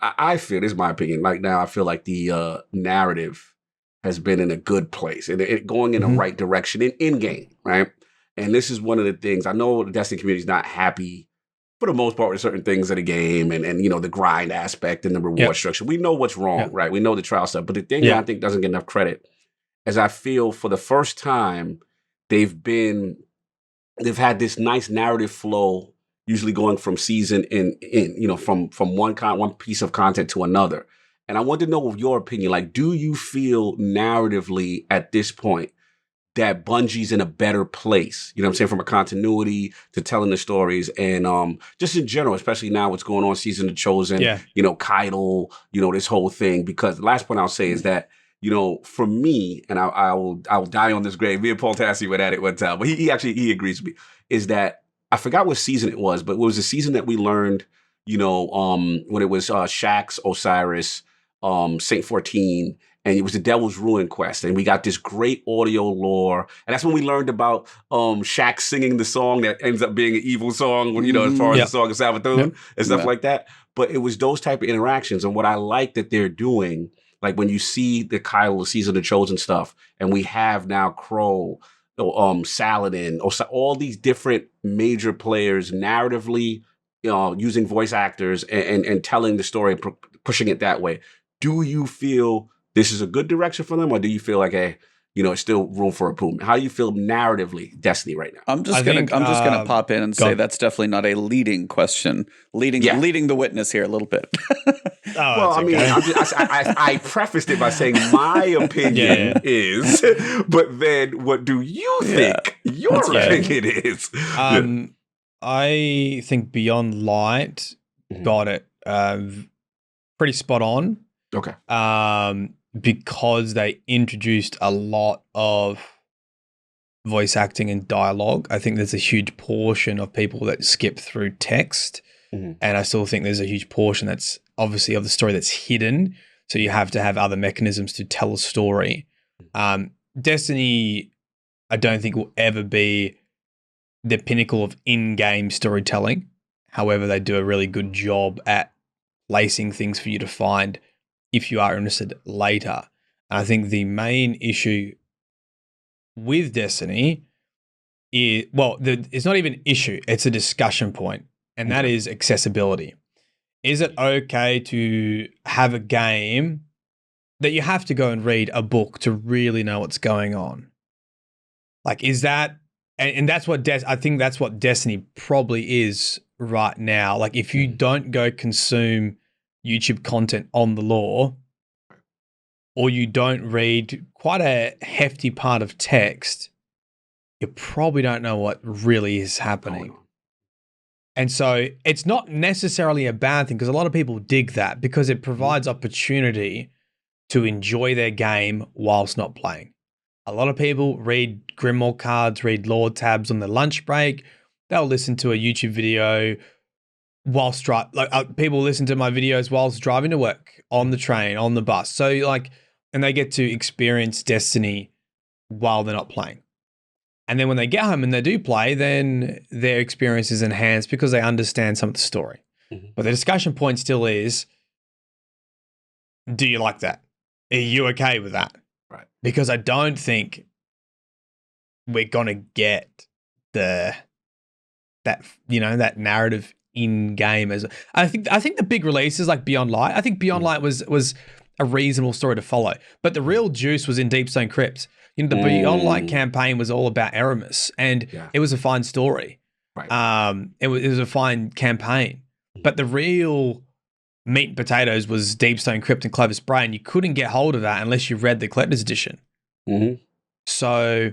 I feel, this is my opinion, like now I feel like the narrative has been in a good place and it going in the right direction in game, right? And this is one of the things, I know the Destiny community is not happy for the most part with certain things of the game and the grind aspect and the reward structure. We know what's wrong, right? We know the trial stuff. But the thing that I think doesn't get enough credit is I feel for the first time they've had this nice narrative flow, usually going from season from one piece of content to another. And I want to know your opinion. Like, do you feel narratively at this point that Bungie's in a better place? You know what I'm saying? From a continuity to telling the stories and just in general, especially now what's going on, Season of Chosen, Caiaitl, this whole thing. Because the last point I'll say is that, for me, and I will die on this grave. Me and Paul Tassi went at it one time, but he agrees with me, is that I forgot what season it was, but it was the season that we learned, when it was Shax, Osiris, Saint 14, and it was the Devil's Ruin quest, and we got this great audio lore, and that's when we learned about Shax singing the song that ends up being an evil song, when as far as the song of Savathun and stuff like that. But it was those type of interactions, and what I like that they're doing, like when you see the Caiaitl, Season of Chosen stuff, and we have now Crow, Saladin, all these different major players narratively, using voice actors and telling the story, pushing it that way. Do you feel this is a good direction for them, or do you feel like, hey, it's still room for improvement? How do you feel narratively, Destiny, right now? I'm just gonna pop in and say that's definitely not a leading question. Leading the witness here a little bit. I prefaced it by saying my opinion is, but then what do you think your opinion is? I think Beyond Light got it pretty spot on. Okay. Because they introduced a lot of voice acting and dialogue. I think there's a huge portion of people that skip through text. And I still think there's a huge portion that's obviously of the story that's hidden. So you have to have other mechanisms to tell a story. Destiny, I don't think will ever be the pinnacle of in-game storytelling. However, they do a really good job at placing things for you to find if you are interested later. And I think the main issue with Destiny is, it's not even an issue, it's a discussion point, and that is accessibility. Is it okay to have a game that you have to go and read a book to really know what's going on? Like, is that, and that's what I think that's what Destiny probably is right now. Like, if you don't go consume YouTube content on the lore, or you don't read quite a hefty part of text, you probably don't know what really is happening. And so it's not necessarily a bad thing, because a lot of people dig that because it provides opportunity to enjoy their game whilst not playing. A lot of people read Grimoire cards, read lore tabs on their lunch break. They'll listen to a YouTube video whilst people listen to my videos whilst driving to work, on the train, on the bus. So and they get to experience Destiny while they're not playing. And then when they get home and they do play, then their experience is enhanced because they understand some of the story. But the discussion point still is, do you like that? Are you okay with that? Right. Because I don't think we're going to get that narrative in game. I think the big releases like Beyond Light. I think Beyond Light was a reasonable story to follow, but the real juice was in Deepstone Crypt. The Beyond Light campaign was all about Eramis, and it was a fine story. Right. It was a fine campaign, but the real meat and potatoes was Deepstone Crypt and Clovis Bray, and you couldn't get hold of that unless you read the collector's edition. So,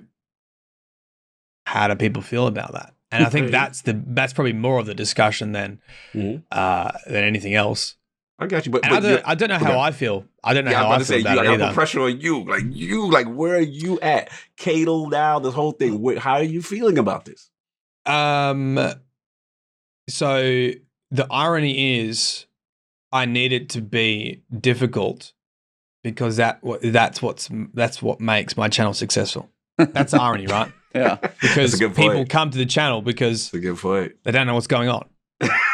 how do people feel about that? And I think that's probably more of the discussion than anything else. I got you, but I don't know how I feel. I don't know how I feel about it either. I put pressure on you. Like where are you at? Caiaitl now, this whole thing. How are you feeling about this? So the irony is, I need it to be difficult because that's what makes my channel successful. That's the irony, right? Yeah, because people come to the channel because that's a good point. They don't know what's going on.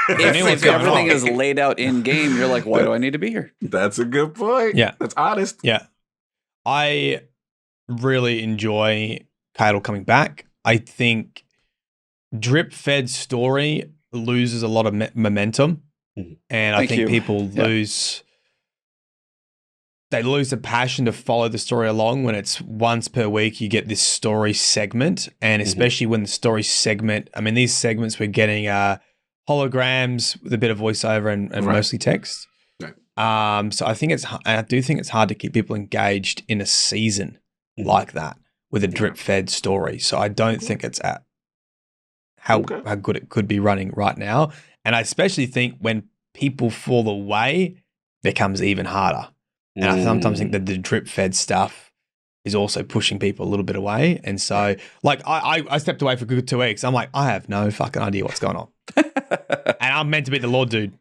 If everything is laid out in game, you're like, why do I need to be here? That's a good point. Yeah. That's honest. Yeah. I really enjoy Caiaitl coming back. I think drip-fed story loses a lot of momentum. And I think people lose they lose the passion to follow the story along when it's once per week you get this story segment, and especially when the story segment, I mean, these segments we're getting holograms with a bit of voiceover and mostly text. Right. So I do think it's hard to keep people engaged in a season like that with a drip-fed story. So I don't think it's at how good it could be running right now. And I especially think when people fall away, it becomes even harder. And I sometimes think that the drip-fed stuff is also pushing people a little bit away. And so, like, I stepped away for a good 2 weeks. I'm like, I have no fucking idea what's going on. And I'm meant to be the Lord dude.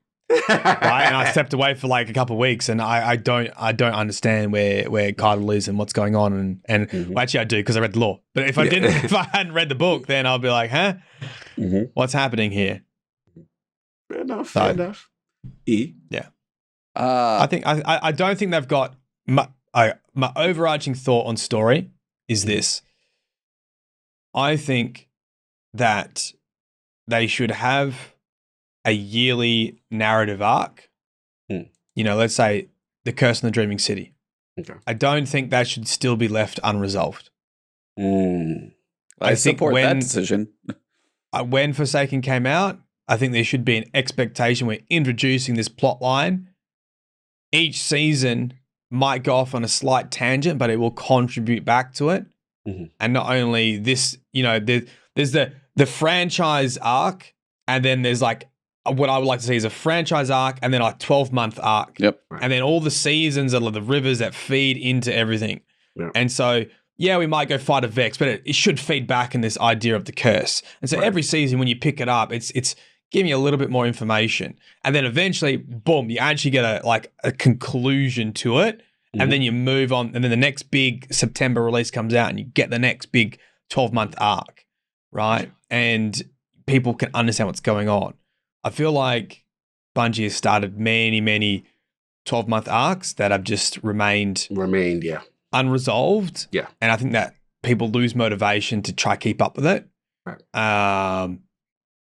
Right? And I stepped away for like a couple of weeks, and I don't understand where Caiaitl is and what's going on. And well, actually I do, because I read the lore. But if I didn't, if I hadn't read the book, then I'll be like, huh? What's happening here? Fair enough. Fair enough. Yeah. I don't think they've got my overarching thought on story is this. I think that they should have a yearly narrative arc. You know, let's say The Curse in the Dreaming City. Okay. I don't think that should still be left unresolved. I support that decision. When Forsaken came out, I think there should be an expectation. We're introducing this plot line. Each season might go off on a slight tangent, but it will contribute back to it. And not only this, you know, there's the franchise arc, and then there's like what I would like to see is a franchise arc, and then a 12-month arc. Yep. And then all the seasons are the rivers that feed into everything. Yep. And so, yeah, we might go fight a Vex, but it should feed back in this idea of the curse. And so every season when you pick it up, it's giving you a little bit more information. And then eventually, boom, you actually get a conclusion to it. And then you move on. And then the next big September release comes out, and you get the next big 12-month arc, right? And people can understand what's going on. I feel like Bungie has started many, many 12-month arcs that have just remained unresolved. Yeah. And I think that people lose motivation to try keep up with it. Right.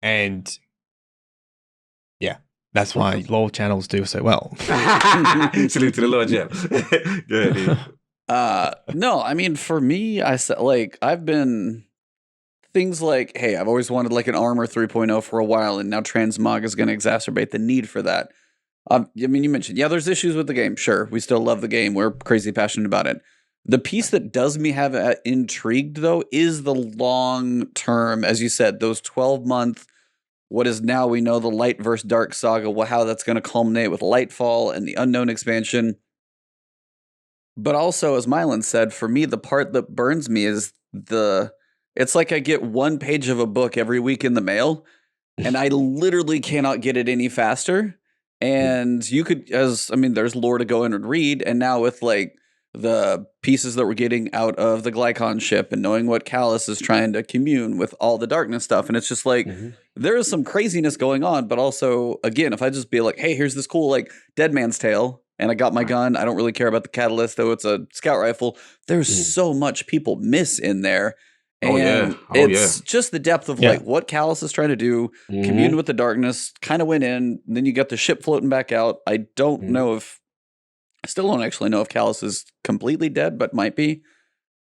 And yeah, that's why lore channels do so well. Salute to the Lord channel. Go ahead, dude. No, I mean, for me, I said, like, I've been things like, hey, I've always wanted like an Armor 3.0 for a while, and now Transmog is going to exacerbate the need for that. I mean, you mentioned, yeah, there's issues with the game. Sure, we still love the game. We're crazy passionate about it. The piece that does me have intrigued, though, is the long term, as you said, those 12-month, what is now we know the Light versus Dark saga, how that's going to culminate with Lightfall and the Unknown expansion. But also, as Mylin said, for me, the part that burns me is it's like I get one page of a book every week in the mail, and I literally cannot get it any faster. And you could, there's lore to go in and read. And now with like the pieces that we're getting out of the Glycon ship and knowing what Calus is trying to commune with all the darkness stuff. And it's just like, there is some craziness going on. But also, again, if I just be like, hey, here's this cool like Dead Man's Tale, and I got my gun, I don't really care about the catalyst, though it's a scout rifle. There's so much people miss in there. And it's just the depth of like what Calus is trying to do, commune with the darkness, kind of went in, then you got the ship floating back out. I don't know I still don't actually know if Calus is completely dead, but might be.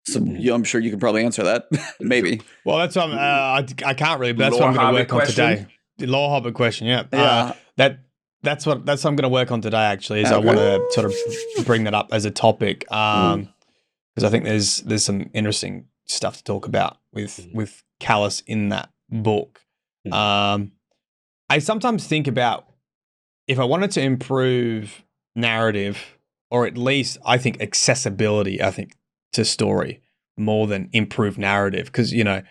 So I'm sure you can probably answer that. Maybe. Well, that's what I can't really, but that's what I'm going to work on today. The Lore Hobbit question, yeah. That's what I'm going to work on today, actually, is I want to sort of bring that up as a topic. Because I think there's some interesting stuff to talk about with Calus in that book. I sometimes think about if I wanted to improve narrative, or at least I think accessibility, to story more than improve narrative, because you know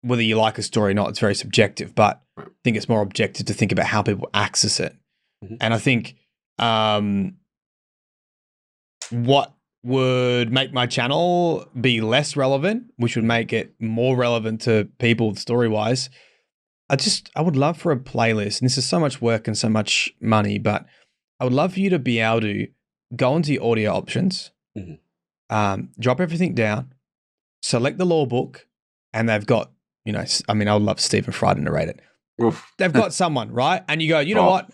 whether you like a story or not, it's very subjective. But I think it's more objective to think about how people access it, and I think what would make my channel be less relevant, which would make it more relevant to people story-wise. I would love for a playlist, and this is so much work and so much money, but I would love for you to be able to go into your audio options, drop everything down, select the lore book, and they've got, I would love Stephen Fry to narrate it. They've got someone, right? And you go, you know what?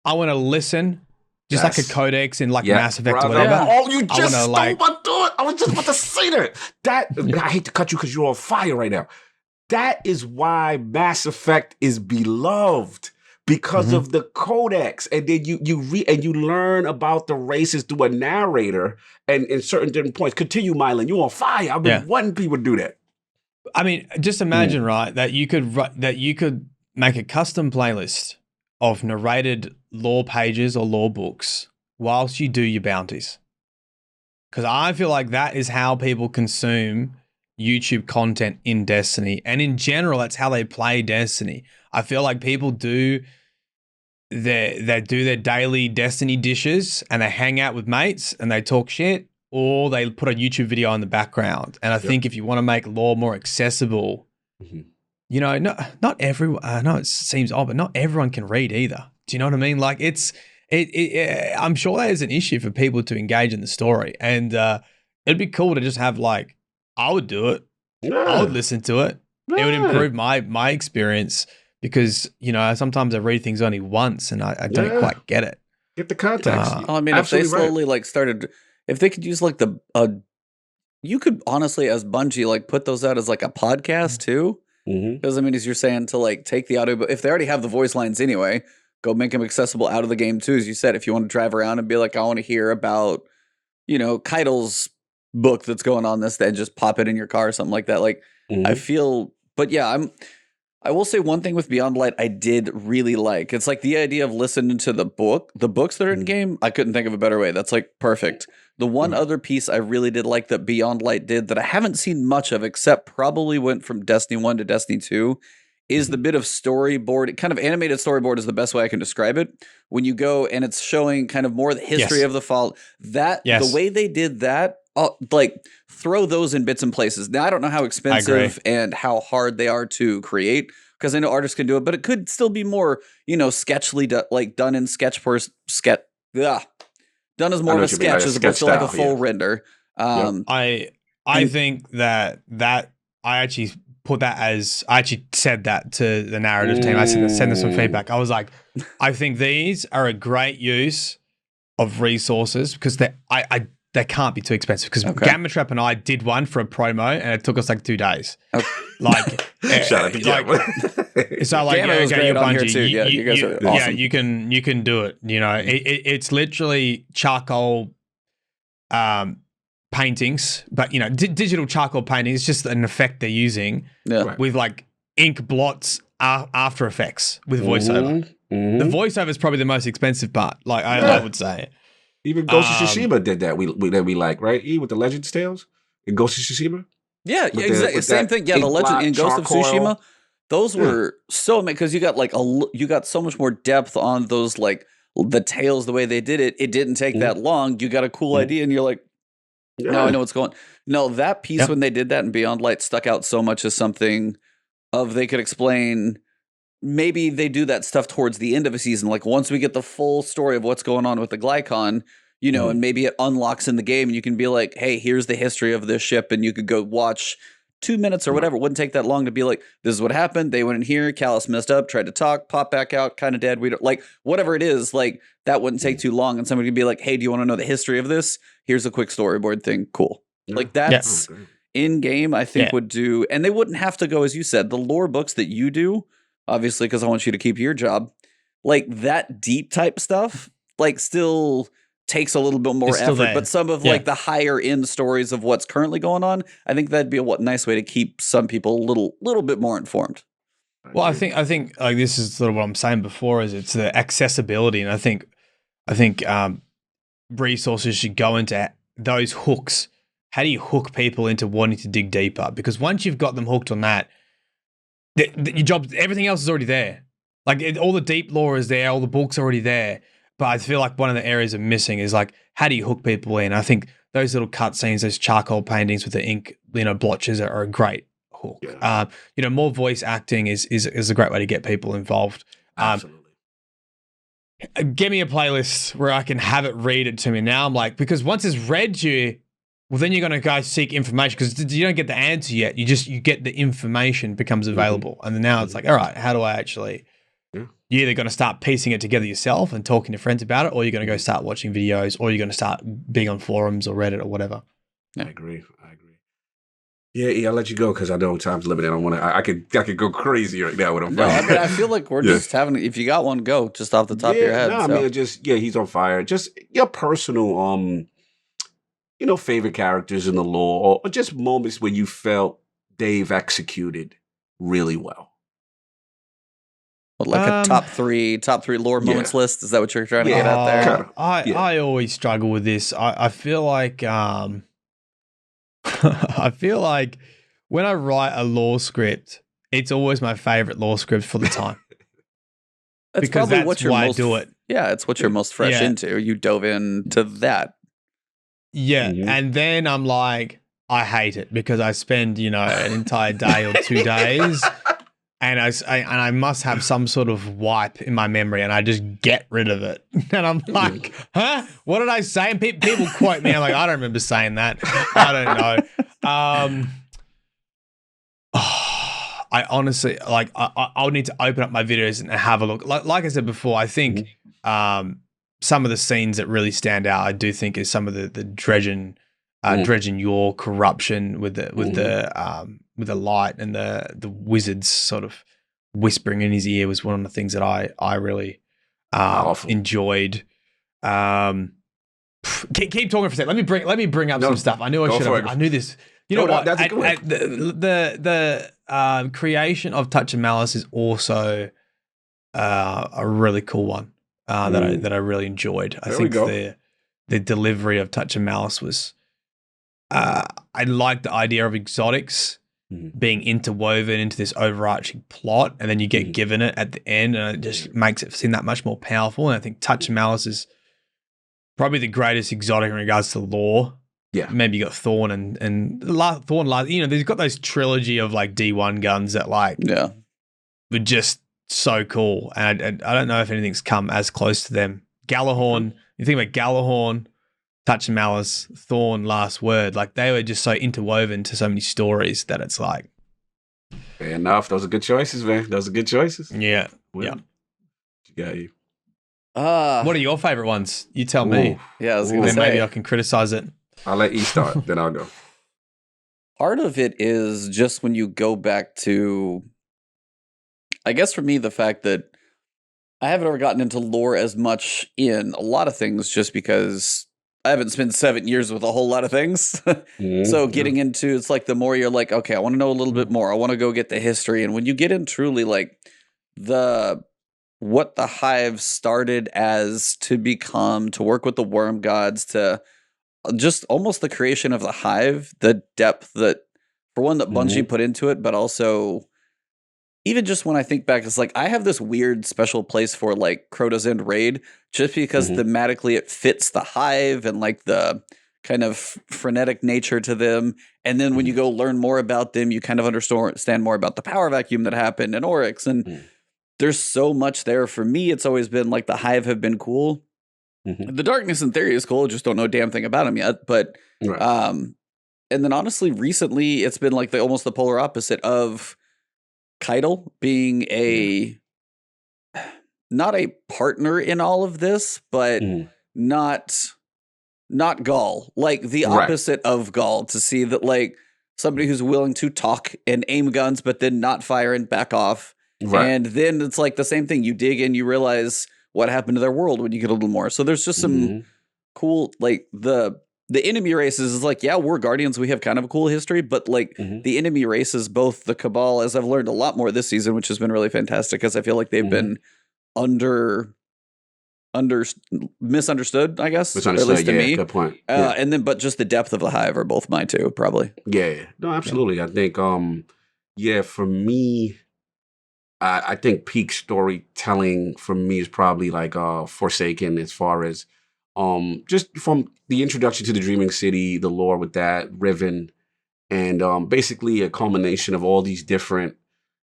I want to listen just like a codex in like Yeah, Mass Effect or brother. whatever. Oh, you just wanna, stole like- my thought. I was just about to say that. I hate to cut you because you're on fire right now. That is why Mass Effect is beloved. Because of the codex, and then you read and you learn about the races through a narrator, and in certain different points. Continue, Mylin. You on fire? I've been wanting people to do that. I mean, just imagine, right, that you could make a custom playlist of narrated lore pages or lore books whilst you do your bounties. Because I feel like that is how people consume YouTube content in Destiny, and in general, that's how they play Destiny. I feel like people do their daily Destiny dishes and they hang out with mates and they talk shit, or they put a YouTube video in the background. And I think if you want to make lore more accessible, you know, not everyone. I know it seems odd, but not everyone can read either. Do you know what I mean? Like I'm sure that is an issue for people to engage in the story, and it'd be cool to just have like, I would do it. Yeah. I would listen to it. It would improve my experience. Because, you know, sometimes I read things only once and I don't quite get it. Get the context. I mean, if they slowly like started, if they could use like you could honestly, as Bungie, like put those out as like a podcast too. Because I mean, as you're saying, to like take the audio, but if they already have the voice lines anyway, go make them accessible out of the game too. As you said, if you want to drive around and be like, I want to hear about, you know, Caiatl's book that's going on this, then just pop it in your car or something like that. Like I feel, but yeah, I will say one thing with Beyond Light I did really like. It's like the idea of listening to the books that are in game. I couldn't think of a better way. That's like perfect. The one other piece I really did like that Beyond Light did that I haven't seen much of, except probably went from Destiny 1 to Destiny 2, is the bit of storyboard. Kind of animated storyboard is the best way I can describe it. When you go and it's showing kind of more the history of the fall. The way they did that, like throw those in bits and places. Now I don't know how expensive and how hard they are to create, because I know artists can do it, but it could still be more, you know, done in done as more of a sketch as opposed to like a full render. I think that I actually put that as, I actually said that to the narrative team. I said, send them some feedback. I was like, I think these are a great use of resources because they can't be too expensive, because Gamma Trap and I did one for a promo and it took us like 2 days. Like, shout out to Gamma. So like, Gamma was great on here too. You guys are awesome. you can do it. You know, it's literally charcoal paintings, but you know, digital charcoal painting is just an effect they're using with like ink blots, After Effects with voiceover. The voiceover is probably the most expensive part. Like I would say. Even Ghost of Tsushima did that. We like, right? With the Legends Tales in Ghost of Tsushima. Yeah, exactly. Same thing. Yeah, the Legend in Ghost of Tsushima. Those were so, because you got like you got so much more depth on those, like the tales, the way they did it. It didn't take that long. You got a cool idea, and you're like, now I know what's going on. No, that piece when they did that in Beyond Light stuck out so much as something of they could explain. Maybe they do that stuff towards the end of a season. Like once we get the full story of what's going on with the Glycon, you know, and maybe it unlocks in the game and you can be like, hey, here's the history of this ship. And you could go watch 2 minutes or whatever. It wouldn't take that long to be like, this is what happened. They went in here. Calus messed up, tried to talk, pop back out, kind of dead. We don't like whatever it is. Like that wouldn't take too long. And somebody could be like, hey, do you want to know the history of this? Here's a quick storyboard thing. Cool. Like that's in game, I think would do. And they wouldn't have to go, as you said, the lore books that you do. Obviously, because I want you to keep your job, like that deep type stuff, like still takes a little bit more effort. But some of like the higher end stories of what's currently going on, I think that'd be a nice way to keep some people a little bit more informed. Well, I think like this is sort of what I'm saying before, is it's the accessibility, and I think resources should go into those hooks. How do you hook people into wanting to dig deeper? Because once you've got them hooked on that, your job, everything else is already there. Like all the deep lore is there, all the books are already there. But I feel like one of the areas I'm missing is like, how do you hook people in? I think those little cutscenes, those charcoal paintings with the ink, you know, blotches are a great hook. Yeah. You know, more voice acting is a great way to get people involved. Absolutely. Give me a playlist where I can have it read it to me. Now I'm like, because once it's read to you, well, then you're going to go seek information, because you don't get the answer yet. You get the information becomes available. And then now it's like, all right, how do I actually Yeah. You're either going to start piecing it together yourself and talking to friends about it, or you're going to go start watching videos, or you're going to start being on forums or Reddit or whatever. I agree. Yeah, I'll let you go because I know time's limited. I could go crazy right now with him. No, I mean, I feel like we're just having. If you got one, go just off the top of your head. No, I mean, he's on fire. Just your personal, favorite characters in the lore, or just moments where you felt they've executed really well. Like a top three lore moments list. Is that what you're trying to get out there? I always struggle with this. I feel like I feel like when I write a lore script, it's always my favorite lore script for the time. That's probably what you're most. I do it. Yeah, it's what you're most fresh into. You dove into that. Yeah, and then I'm like, I hate it because I spend an entire day or 2 days. And I must have some sort of wipe in my memory, and I just get rid of it. And I'm like, huh? What did I say? And people quote me. I'm like, I don't remember saying that. I don't know. I honestly, like, I'll need to open up my videos and have a look. Like I said before, I think some of the scenes that really stand out, I do think is some of the Dredgen your corruption with the light and the wizards sort of whispering in his ear was one of the things that I really enjoyed. Keep talking for a second. Let me bring up some stuff. I knew I should have. I knew this. You know what? The creation of Touch of Malice is also a really cool one that I really enjoyed. I think the delivery of Touch of Malice was. I like the idea of exotics being interwoven into this overarching plot, and then you get given it at the end, and it just makes it seem that much more powerful. And I think Touch of Malice is probably the greatest exotic in regards to lore. Yeah, maybe you got Thorn and Thorn. They've got those trilogy of like D1 guns that were just so cool, and I don't know if anything's come as close to them. Galahorn. You think about Galahorn. Touch of Malice, Thorn, Last Word, like they were just so interwoven to so many stories that it's like. Fair enough. Those are good choices, man. Those are good choices. Yeah. You got you. What are your favorite ones? You tell me. Yeah, I was going to say. Maybe I can criticize it. I'll let E start, then I'll go. Part of it is just when you go back to, I guess for me, the fact that I haven't ever gotten into lore as much in a lot of things just because I haven't spent 7 years with a whole lot of things. So getting into, it's like the more you're like, okay, I want to know a little bit more. I want to go get the history. And when you get in truly like what the Hive started as to become, to work with the worm gods, to just almost the creation of the Hive, the depth that, for one, that Bungie put into it, but also even just when I think back, it's like I have this weird special place for like Crota's End Raid just because thematically it fits the Hive and like the kind of frenetic nature to them. And then when you go learn more about them, you kind of understand more about the power vacuum that happened in Oryx. And there's so much there. For me, it's always been like the Hive have been cool. The Darkness in theory is cool. Just don't know a damn thing about them yet. But and then honestly, recently it's been like almost the polar opposite of Caiaitl being not a partner in all of this, but not Gaul, like the opposite of Gaul, to see that like somebody who's willing to talk and aim guns, but then not fire and back off. And then it's like the same thing. You dig in, you realize what happened to their world when you get a little more. So there's just some cool, like the enemy races is like, yeah, we're Guardians. We have kind of a cool history, but like the enemy races, both the Cabal, as I've learned a lot more this season, which has been really fantastic because I feel like they've been misunderstood, I guess, or at least to me. Good point. And then, but just the depth of the Hive are both mine too, probably. Yeah, no, absolutely. Yeah. I think, for me, I think peak storytelling for me is probably like Forsaken, as far as just from the introduction to the Dreaming City, the lore with that, Riven, and basically a culmination of all these different,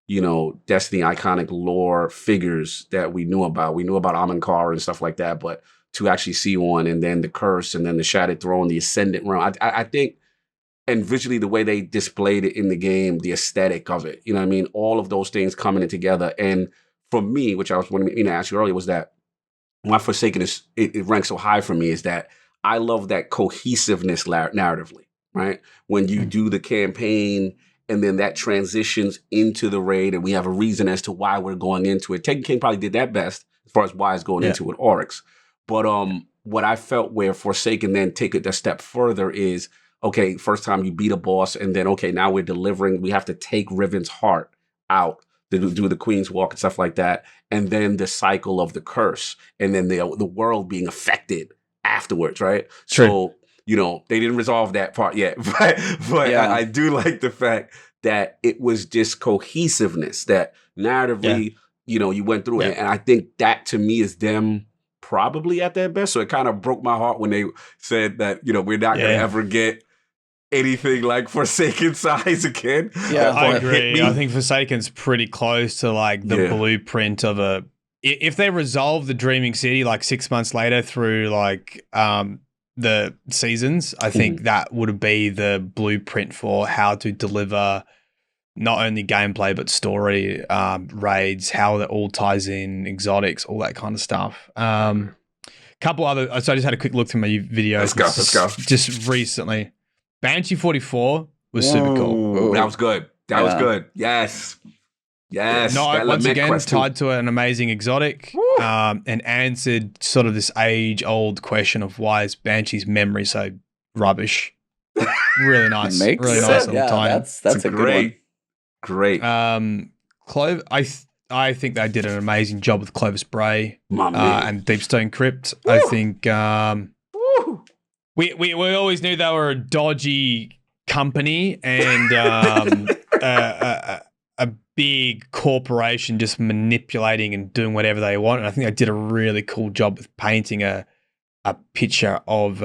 Destiny iconic lore figures that we knew about. We knew about Amonkar and stuff like that, but to actually see one, and then the Curse, and then the Shattered Throne, the Ascendant Realm, I think, and visually the way they displayed it in the game, the aesthetic of it, all of those things coming in together. And for me, which I was wanting to ask you earlier, was that why Forsaken it ranks so high for me is that I love that cohesiveness narratively, right? When you do the campaign and then that transitions into the raid and we have a reason as to why we're going into it. Taken King probably did that best as far as why it's going into it, Oryx. But what I felt where Forsaken then take it a step further is, okay, first time you beat a boss and then, okay, now we're delivering. We have to take Riven's heart out to do the Queen's Walk and stuff like that. And then the cycle of the curse and then the world being affected afterwards, right? True. So, they didn't resolve that part yet. But I do like the fact that it was just cohesiveness, that narratively, you went through it. And I think that to me is them probably at their best. So it kind of broke my heart when they said that, we're not going to ever get anything like Forsaken size again. Yeah, I agree. I think Forsaken's pretty close to like the blueprint of if they resolve the Dreaming City like 6 months later through like the seasons, I think that would be the blueprint for how to deliver not only gameplay but story, raids, how that all ties in, exotics, all that kind of stuff. Couple other. So I just had a quick look through my videos. Let's go. Just recently, Banshee 44 was super cool. Ooh, that was good. That was good. Yes. No, once again, tied to an amazing exotic, and answered sort of this age-old question of why is Banshee's memory so rubbish. Really nice. Really nice little time. That's a good one. Great. Clove, I think they did an amazing job with Clovis Bray and Deepstone Crypt. Woo! I think we always knew they were a dodgy company and a big corporation just manipulating and doing whatever they want. And I think they did a really cool job with painting a picture of,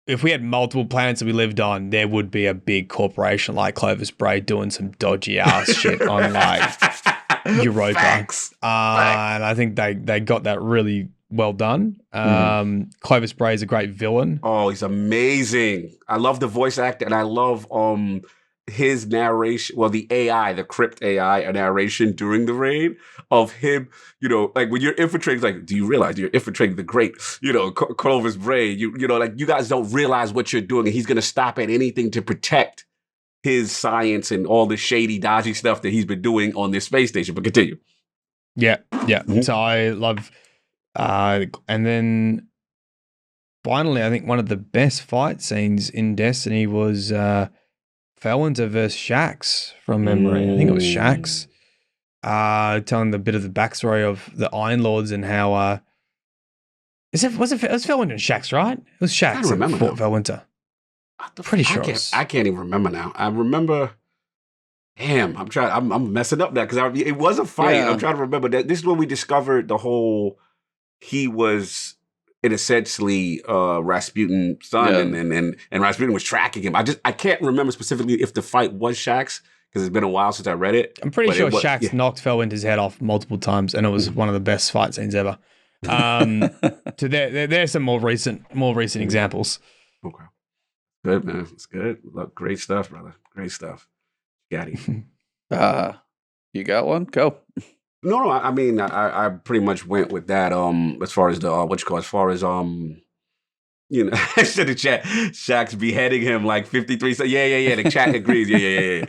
if we had multiple planets that we lived on, there would be a big corporation like Clovis Bray doing some dodgy ass shit on like Europa. Facts. And I think they got that really well done. Clovis Bray is a great villain. Oh, he's amazing. I love the voice actor and I love his narration, well, the AI, the crypt AI narration during the raid of him, like when you're infiltrating, like, do you realize you're infiltrating the great, Clovis Bray, like you guys don't realize what you're doing and he's going to stop at anything to protect his science and all the shady, dodgy stuff that he's been doing on this space station. But continue. Yeah. So I love, and then finally, I think one of the best fight scenes in Destiny was, Felwinter versus Shax from memory. I think it was Shax. Telling a bit of the backstory of the Iron Lords and how it was Felwinter and Shax, right? It was Shax. I don't remember that fought Felwinter. Pretty sure. I can't even remember now. I remember. Damn, I'm messing up now because it was a fight. Yeah. I'm trying to remember that. This is when we discovered the whole. He was. It essentially Rasputin's son, and Rasputin was tracking him. I can't remember specifically if the fight was Shax's because it's been a while since I read it. I'm pretty sure Shax knocked Felwinter's head off multiple times, and it was one of the best fight scenes ever. So there's some more recent examples. Okay, good man, it's good. Look, great stuff, brother. Great stuff. Got it. You got one? Go. No, I mean, I pretty much went with that. As far as the I said the chat, Shaq's beheading him like 53. So yeah. The chat agrees. Yeah,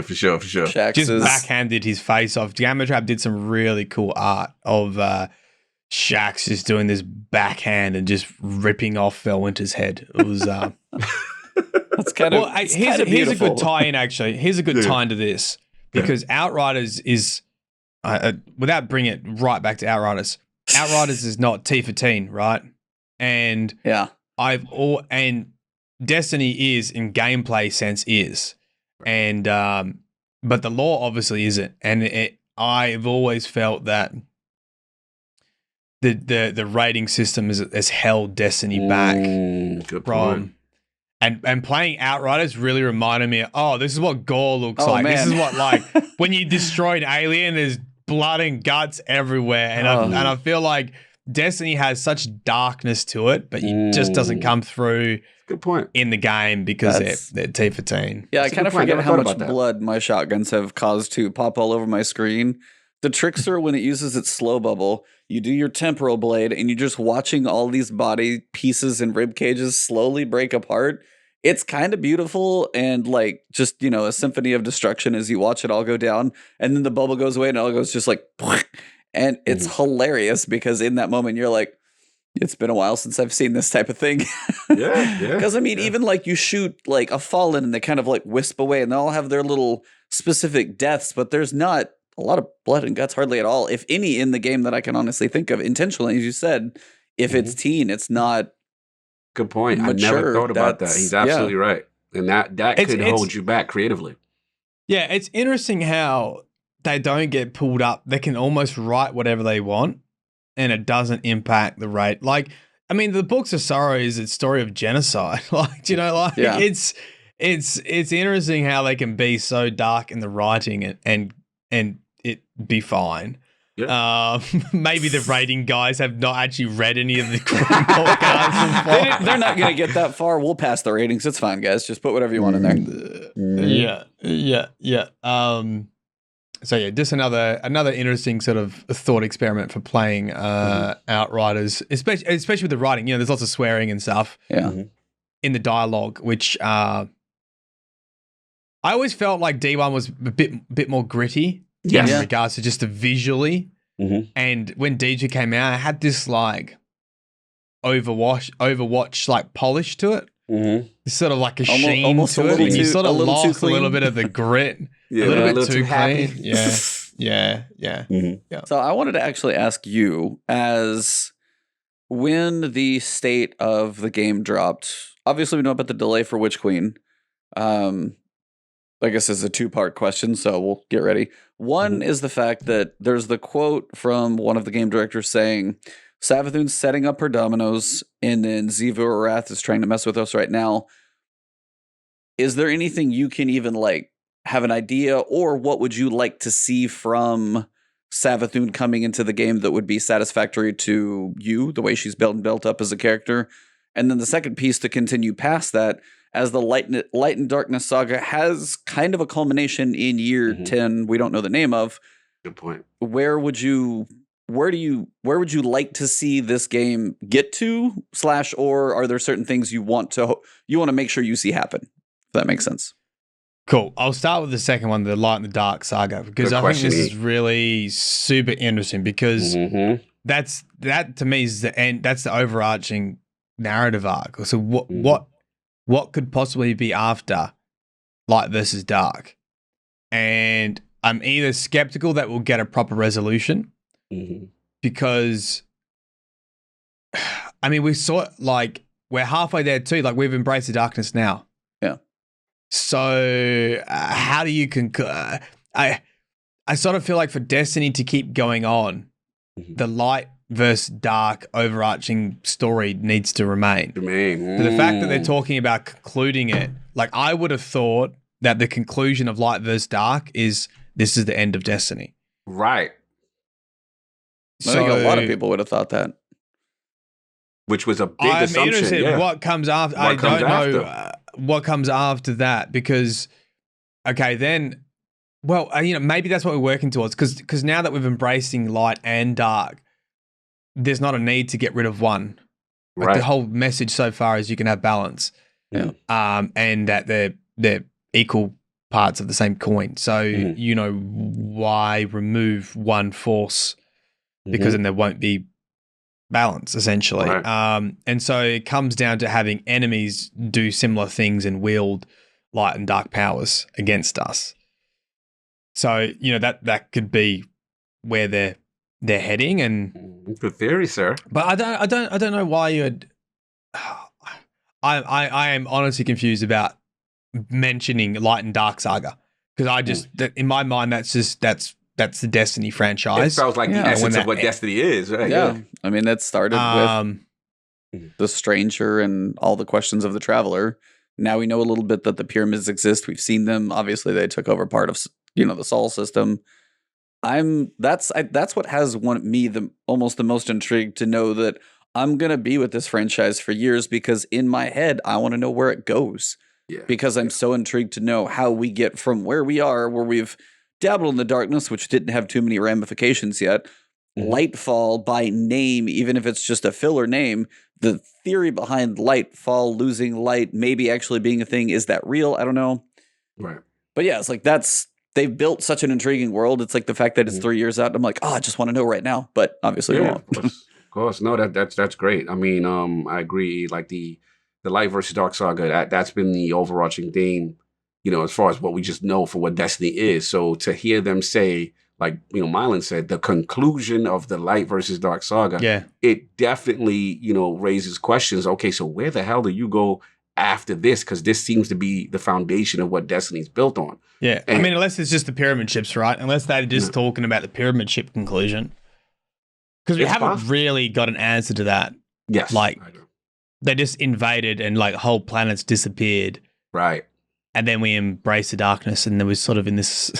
for sure. Shax just backhanded his face off. Gamma Trap did some really cool art of Shax just doing this backhand and just ripping off Felwinter's head. It was. That's kind of. Well, here's a good tie-in. Actually, here's a good tie into this because Outriders is. Without bringing it right back to Outriders is not T for teen, right? And and Destiny is in gameplay sense is, and but the lore obviously isn't. And I've always felt that the rating system has held Destiny back from. And playing Outriders really reminded me, this is what gore looks like. Man. This is what, like, when you destroy an alien, there's blood and guts everywhere. And I feel like Destiny has such darkness to it, but it just doesn't come through. Good point. In the game because they're T14. Yeah, That's I kind of a good point. forget Never how thought much about that. blood my shotguns have caused to pop all over my screen. The Trickster, when it uses its slow bubble, you do your temporal blade and you're just watching all these body pieces and rib cages slowly break apart. It's kind of beautiful and like just, a symphony of destruction as you watch it all go down. And then the bubble goes away and it all goes just like, and it's hilarious because in that moment you're like, it's been a while since I've seen this type of thing. Yeah. Because even like you shoot like a fallen and they kind of like wisp away and they all have their little specific deaths, but there's not a lot of blood and guts hardly at all, if any, in the game that I can honestly think of intentionally. As you said, if it's teen, it's not. Good point. Mature. I never thought about that. He's absolutely right. And that could hold you back creatively. Yeah, it's interesting how they don't get pulled up. They can almost write whatever they want and it doesn't impact the rate. Like, I mean, the Books of Sorrow is a story of genocide. It's interesting how they can be so dark in the writing and it be fine. Yeah. Maybe the rating guys have not actually read any of the podcasts. They're not going to get that far. We'll pass the ratings. It's fine, guys. Just put whatever you want in there. Yeah. So yeah, just another interesting sort of thought experiment for playing Outriders, especially with the writing. There's lots of swearing and stuff. Yeah. In the dialogue, which I always felt like D1 was a bit more gritty in regards to just the visually. And when D2 came out, it had this like Overwatch like polish to it. It's sort of like a sheen almost to a it, little and you too- sort a of little too lost a little clean. bit of the grit. Yeah, a little bit too happy. clean. Yeah. So I wanted to actually ask you, as when the state of the game dropped, obviously we know about the delay for Witch Queen. I guess it's a two-part question, so we'll get ready. One is the fact that there's the quote from one of the game directors saying, Savathun's setting up her dominoes, and then Xivu or Wrath is trying to mess with us right now. Is there anything you can even like have an idea, or what would you like to see from Savathun coming into the game that would be satisfactory to you, the way she's built up as a character? And then the second piece to continue past that, as the Light and Darkness saga has kind of a culmination in year 10, we don't know the name of. Good point. Where would you like to see this game get to / or are there certain things you want to make sure you see happen? If that makes sense. Cool. I'll start with the second one, the Light and the Dark saga, because I think this is really super interesting because that to me is the end. That's the overarching narrative arc. So what could possibly be after Light versus Dark? And I'm either skeptical that we'll get a proper resolution because, I mean, we saw it, like, we're halfway there too. Like, we've embraced the darkness now. Yeah. So how do you concur? I sort of feel like for Destiny to keep going on, the Light versus Dark overarching story needs to remain. So the fact that they're talking about concluding it, like, I would have thought that the conclusion of Light versus Dark is this is the end of Destiny. Right. I think a lot of people would have thought that. Which was a big I'm assumption. interested in what comes after. I don't know after? What comes after that, because, okay, then, well, maybe that's what we're working towards, because now that we're embracing Light and Dark, there's not a need to get rid of one. Like, Right. the whole message so far is you can have balance. Yeah. And that they're equal parts of the same coin. So, why remove one force? Because then there won't be balance, essentially. Right. And so it comes down to having enemies do similar things and wield light and dark powers against us. So, that could be where they're heading. And good theory, sir. but I don't know why you'd. I am honestly confused about mentioning Light and Dark Saga, because I just in my mind that's the Destiny franchise. It sounds like the essence of what Destiny is, right? Yeah. I mean, that started with the Stranger and all the questions of the Traveler. Now we know a little bit that the pyramids exist. We've seen them. Obviously, they took over part of the Sol system. That's what has me almost the most intrigued to know that I'm gonna be with this franchise for years, because in my head I want to know where it goes. Yeah. Because I'm so intrigued to know how we get from where we are, where we've dabbled in the darkness, which didn't have too many ramifications yet. Lightfall by name, even if it's just a filler name, the theory behind Lightfall losing light maybe actually being a thing, is that real? I don't know. Right. But yeah, it's like they've built such an intriguing world. It's like the fact that it's 3 years out. I'm like, I just want to know right now. But obviously, we won't. Of course. No, that's great. I mean, I agree. Like the Light versus Dark saga, that's been the overarching theme, as far as what we just know for what Destiny is. So to hear them say, like, Mylin said, the conclusion of the Light versus Dark saga, it definitely, raises questions. Okay, so where the hell do you go after this? Because this seems to be the foundation of what Destiny's built on. Yeah. And, I mean, unless it's just the pyramid ships, right? Unless they're just talking about the pyramid ship conclusion. Because we haven't really got an answer to that. Yes. Like, they just invaded and like whole planets disappeared. Right. And then we embraced the darkness, and there was sort of in this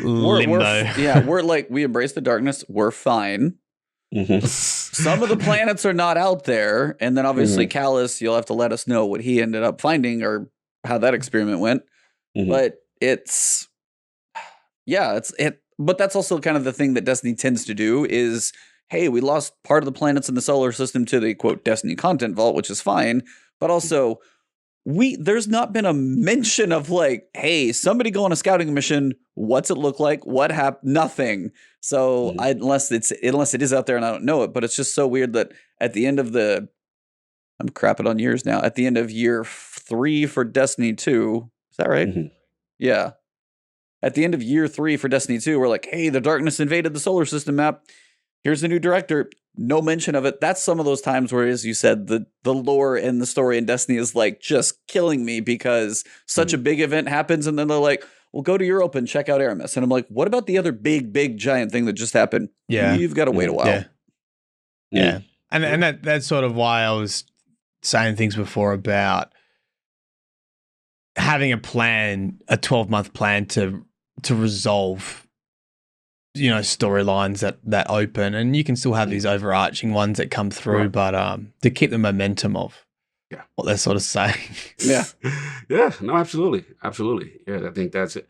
limbo. We're like, we embrace the darkness. We're fine. Some of the planets are not out there. And then obviously Calus, you'll have to let us know what he ended up finding or how that experiment went. But but that's also kind of the thing that Destiny tends to do is, hey, we lost part of the planets in the solar system to the quote Destiny content vault, which is fine. But also there's not been a mention of like, hey, somebody go on a scouting mission. What's it look like? What happened? Nothing. So unless it is out there and I don't know it, but it's just so weird that at the end of I'm crapping on years now. At the end of year 3 for Destiny 2, is that right? Yeah. At the end of year 3 for Destiny 2, we're like, hey, the darkness invaded the solar system map. Here's a new director. No mention of it. That's some of those times where, as you said, the lore and the story in Destiny is like just killing me, because such a big event happens and then they're like, well, go to Europe and check out Aramis. And I'm like, what about the other big giant thing that just happened? Yeah. You've got to wait a while. Yeah. And that's sort of why I was saying things before about having a plan, a 12-month plan to resolve storylines that open, and you can still have these overarching ones that come through, but to keep the momentum of what they're sort of saying. No, absolutely. Yeah, I think that's it.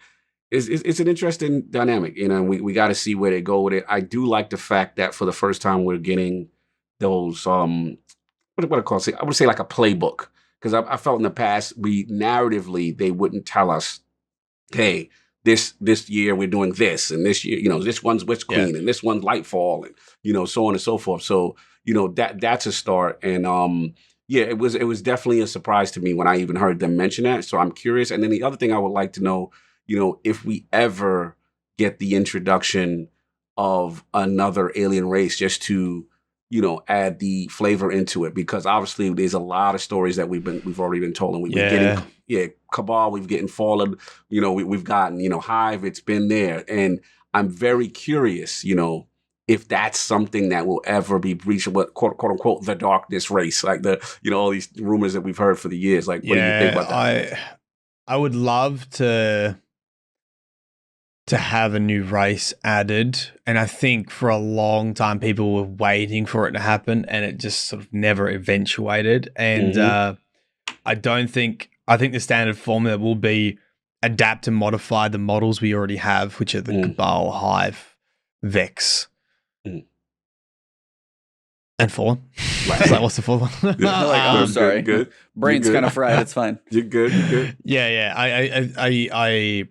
It's an interesting dynamic, we got to see where they go with it. I do like the fact that for the first time we're getting those what I call it, I would say like a playbook, because I felt in the past narratively they wouldn't tell us, hey, this year we're doing this, and this year, this one's Witch Queen, and this one's Lightfall, and so on and so forth. So, that's a start. And it was definitely a surprise to me when I even heard them mention that. So I'm curious. And then the other thing I would like to know, if we ever get the introduction of another alien race, just to add the flavor into it, because obviously there's a lot of stories that we've already been told, and we've been getting Cabal, we've getting Fallen, we've gotten Hive, it's been there, and I'm very curious, if that's something that will ever be breached, what quote unquote the darkness race, like the all these rumors that we've heard for the years. Like, what do you think about that? I would love to have a new race added, and I think for a long time people were waiting for it to happen, and it just sort of never eventuated. And I think the standard formula will be adapt and modify the models we already have, which are the Cabal, Hive, Vex, and Fallen. Right. Like, what's the fourth one? I'm sorry. Good. Brain's kind of fried. It's fine. You're good. Yeah. I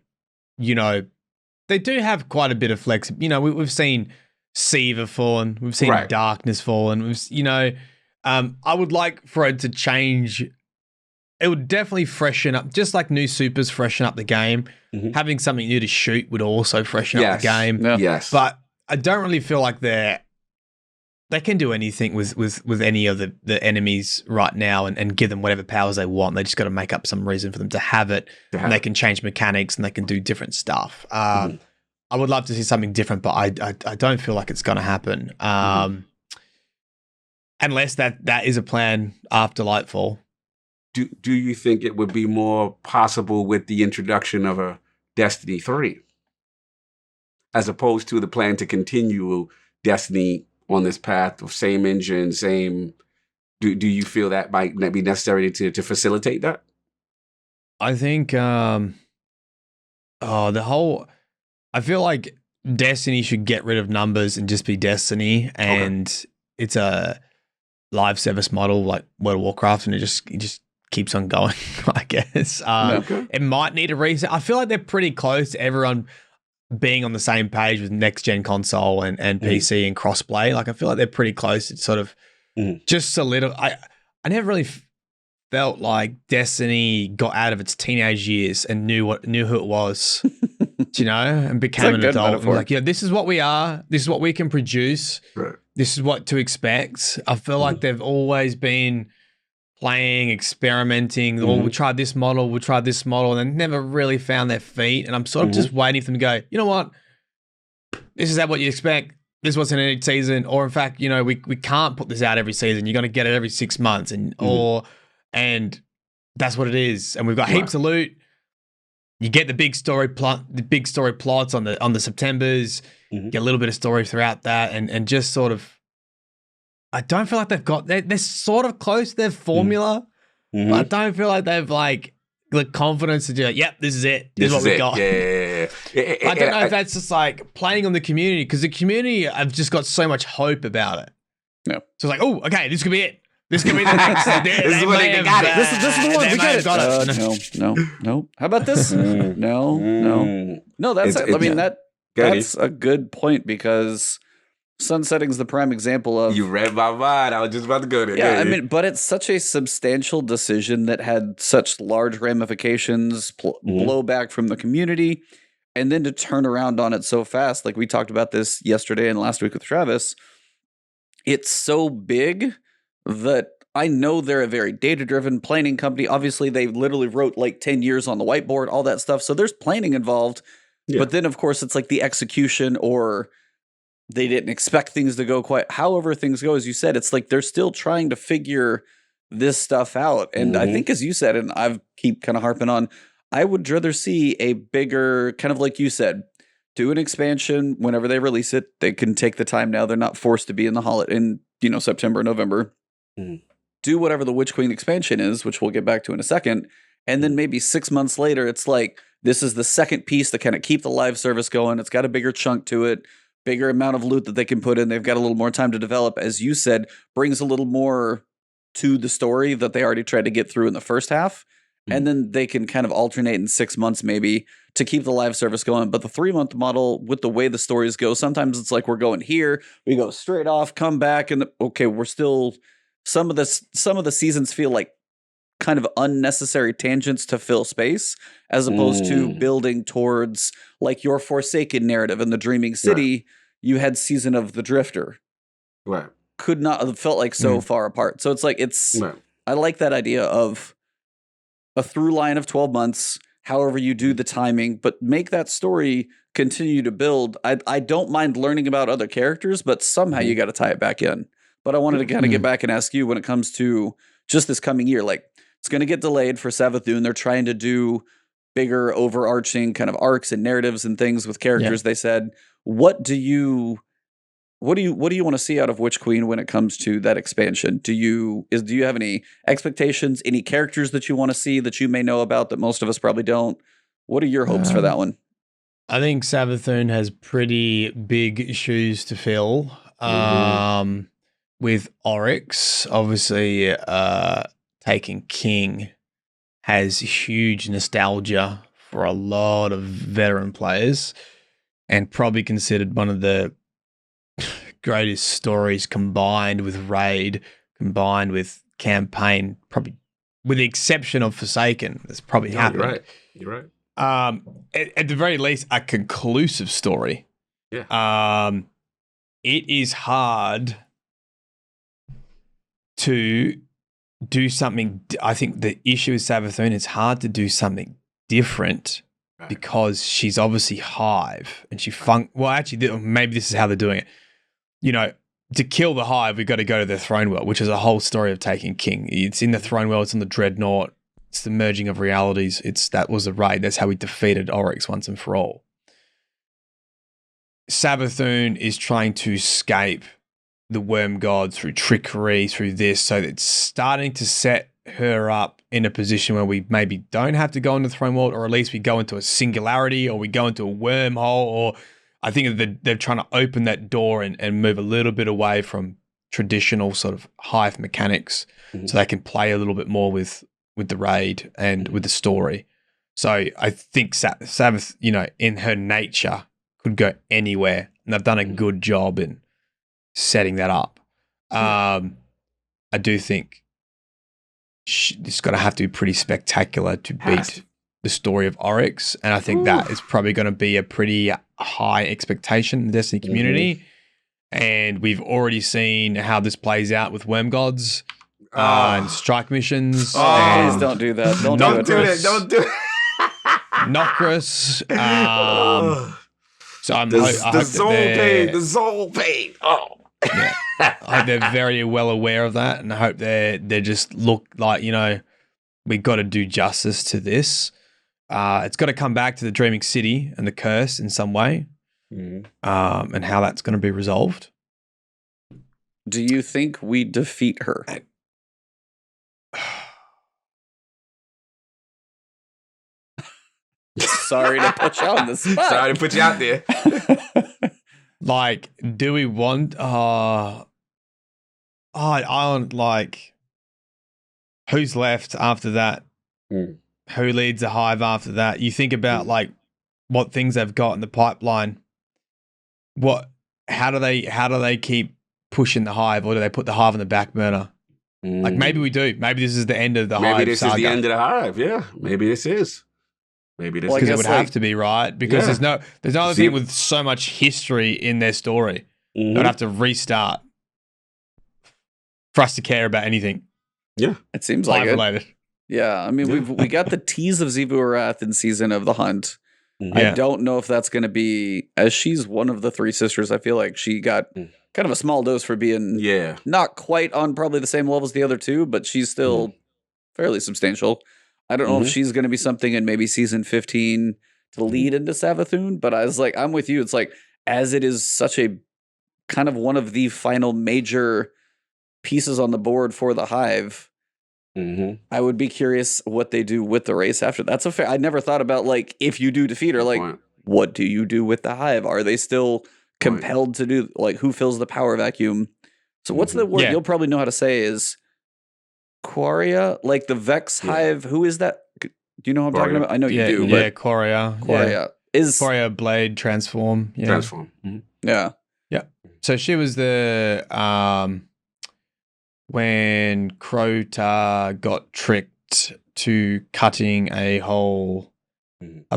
they do have quite a bit of flex. We've seen Siva Fallen, we've seen Darkness Fallen. I would like for it to change. It would definitely freshen up, just like new supers freshen up the game. Having something new to shoot would also freshen up the game. Yeah. Yes. But I don't really feel like they can do anything with any of the enemies right now and give them whatever powers they want. They just got to make up some reason for them to have it, and they can change mechanics and they can do different stuff. I would love to see something different, but I don't feel like it's going to happen unless that is a plan after Lightfall. Do you think it would be more possible with the introduction of a Destiny 3? as opposed to the plan to continue Destiny on this path of same engine, same. Do you feel that might be necessary to facilitate that? I think I feel like Destiny should get rid of numbers and just be Destiny, and it's a live service model like World of Warcraft, and it just keeps on going, I guess. It might need a reset. I feel like they're pretty close to everyone being on the same page with next gen console and PC and crossplay. Like I feel like they're pretty close. It's sort of just solidify. I never really felt like Destiny got out of its teenage years and knew who it was, you know, and became an adult. And like, yeah, this is what we are. This is what we can produce. Right. This is what to expect. I feel like they've always been playing, experimenting. Oh, we tried this model, and they never really found their feet. And I'm sort of just waiting for them to go, you know what? This is what you expect. This is what's in each season. Or in fact, you know, we can't put this out every season. You're going to get it every 6 months. And that's what it is. And we've got heaps of loot. You get the big story plots on the Septembers. Get a little bit of story throughout that, and just sort of. I don't feel like they're sort of close to their formula. But I don't feel like they've like the confidence to do it. Yep, this is it. This is what we got. Yeah. I don't know if that's just like playing on the community, because the community have just got so much hope about it. Yeah. So it's like, oh, okay, this could be it. This could be the next. This is when they got it. This is the one. We got it. No. How about this? No. That's a good point, because sunsetting's the prime example of. You read my mind. I was just about to go there. Yeah, I mean, but it's such a substantial decision that had such large ramifications, blowback from the community, and then to turn around on it so fast. Like we talked about this yesterday and last week with Travis. It's so big that I know they're a very data-driven planning company. Obviously, they literally wrote like 10 years on the whiteboard, all that stuff. So there's planning involved. Yeah. But then, of course, it's like the execution, or they didn't expect things to go quite. However things go, as you said, it's like they're still trying to figure this stuff out. And I think, as you said, and I keep kind of harping on, I would rather see a bigger, kind of like you said, do an expansion whenever they release it. They can take the time now. They're not forced to be in the holiday in September, November. Do whatever the Witch Queen expansion is, which we'll get back to in a second. And then maybe 6 months later, it's like, this is the second piece to kind of keep the live service going. It's got a bigger chunk to it, bigger amount of loot that they can put in. They've got a little more time to develop. As you said, brings a little more to the story that they already tried to get through in the first half. And then they can kind of alternate in 6 months maybe to keep the live service going. But the 3-month model, with the way the stories go, sometimes it's like we're going here, we go straight off, come back, and we're still. Some of the seasons feel like kind of unnecessary tangents to fill space, as opposed to building towards like your Forsaken narrative in the Dreaming City. Right. You had Season of the Drifter. Right. Could not have felt like so far apart. So it's like I like that idea of a through line of 12 months, however you do the timing, but make that story continue to build. I don't mind learning about other characters, but somehow you got to tie it back in. But I wanted to kind of get back and ask you, when it comes to just this coming year, like it's going to get delayed for Savathun. They're trying to do bigger overarching kind of arcs and narratives and things with characters. They said, what do you want to see out of Witch Queen when it comes to that expansion? Do you have any expectations, any characters that you want to see that you may know about that most of us probably don't? What are your hopes for that one? I think Savathun has pretty big shoes to fill. With Oryx, obviously, Taken King has huge nostalgia for a lot of veteran players, and probably considered one of the greatest stories combined with Raid, combined with campaign, probably with the exception of Forsaken. That's probably happened. You're right. At the very least, a conclusive story. Yeah. It is hard to do something. I think the issue with Savathun, it's hard to do something different because she's obviously Hive and maybe this is how they're doing it. You know, to kill the Hive, we've got to go to the Throne World, which is a whole story of Taking King. It's in the Throne World, it's on the Dreadnought, it's the merging of realities. That was the raid. That's how we defeated Oryx once and for all. Savathun is trying to escape the worm god through trickery, through this, so it's starting to set her up in a position where we maybe don't have to go into the throne world, or at least we go into a singularity, or we go into a wormhole, or I think they're trying to open that door and move a little bit away from traditional sort of hive mechanics, so they can play a little bit more with the raid and with the story. So I think Savath, in her nature, could go anywhere, and they've done a good job in setting that up. I do think it's got to have to be pretty spectacular to beat the story of Oryx, and I think that is probably going to be a pretty high expectation in the Destiny community. And we've already seen how this plays out with Worm Gods and strike missions. Please don't do that. Don't do it. Don't do it. Nocris. So the soul pain. Oh. Yeah. I hope they're very well aware of that, and I hope they just look like, we got to do justice to this. It's got to come back to the Dreaming City and the curse in some way, and how that's going to be resolved. Do you think we defeat her? Sorry to put you on the spot. Sorry to put you out there. Like, do we want? I don't like. Who's left after that? Who leads the hive after that? You think about like what things they've got in the pipeline. How do they keep pushing the hive, or do they put the hive on the back burner? Like maybe we do. Maybe this is the end of the hive. Maybe this saga. is the end of the hive. Yeah, maybe this is. Maybe this because it would have to be, right? Because there's no other thing with so much history in their story. They'd have to restart for us to care about anything. Yeah, it seems like related. Yeah, I mean we got the tease of Xivu Arath in Season of the Hunt. Yeah. I don't know if that's going to be, as she's one of the three sisters. I feel like she got kind of a small dose for being not quite on probably the same level as the other two, but she's still fairly substantial. I don't know if she's going to be something in maybe Season 15 to lead into Savathun, but I was like, I'm with you. It's like, as it is such a kind of one of the final major pieces on the board for the hive, I would be curious what they do with the race after. That's a fair. I never thought about like if you do defeat her, like what do you do with the hive? Are they still compelled to do like who fills the power vacuum? So what's the word you'll probably know how to say is Quaria, like the Vex hive. Who is that? Do you know what I'm talking about? I know you do. Yeah, but Quaria. Quaria is Quaria Blade transform. Yeah. Transform. Yeah. So she was the when Crota got tricked to cutting a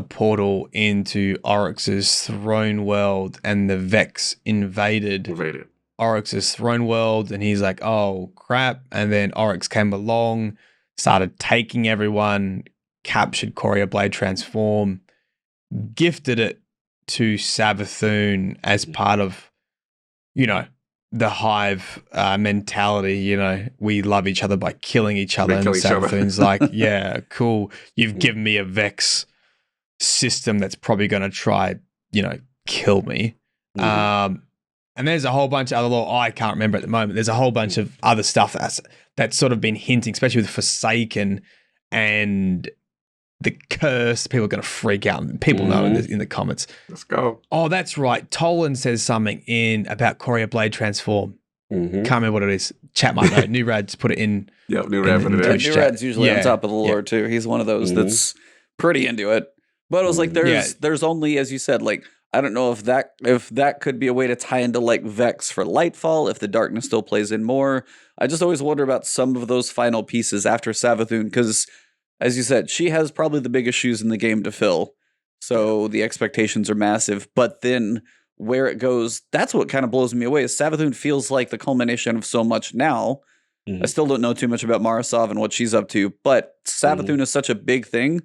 portal into Oryx's throne world, and the Vex invaded Oryx's throne world, and he's like, oh crap. And then Oryx came along, started taking everyone, captured Quaria Blade Transform, gifted it to Savathun as part of, the hive mentality. We love each other by killing each other. And Savathun's like, yeah, cool. You've given me a Vex system that's probably going to try, kill me. And there's a whole bunch of other I can't remember at the moment. There's a whole bunch of other stuff that's sort of been hinting, especially with Forsaken and the curse. People are going to freak out. People know in the comments. Let's go. Oh, that's right. Tolan says something about Quaria Blade Transform. Can't remember what it is. Chat might know. New Rad's put it in. Yep, New Rad put it in. New Rad's usually on top of the lore too. He's one of those that's pretty into it. But it was like there's only, as you said, like I don't know if that could be a way to tie into like Vex for Lightfall, if the darkness still plays in more. I just always wonder about some of those final pieces after Savathun, because as you said, she has probably the biggest shoes in the game to fill. So the expectations are massive. But then where it goes, that's what kind of blows me away, is Savathun feels like the culmination of so much now. I still don't know too much about Marasov and what she's up to, but Savathun is such a big thing.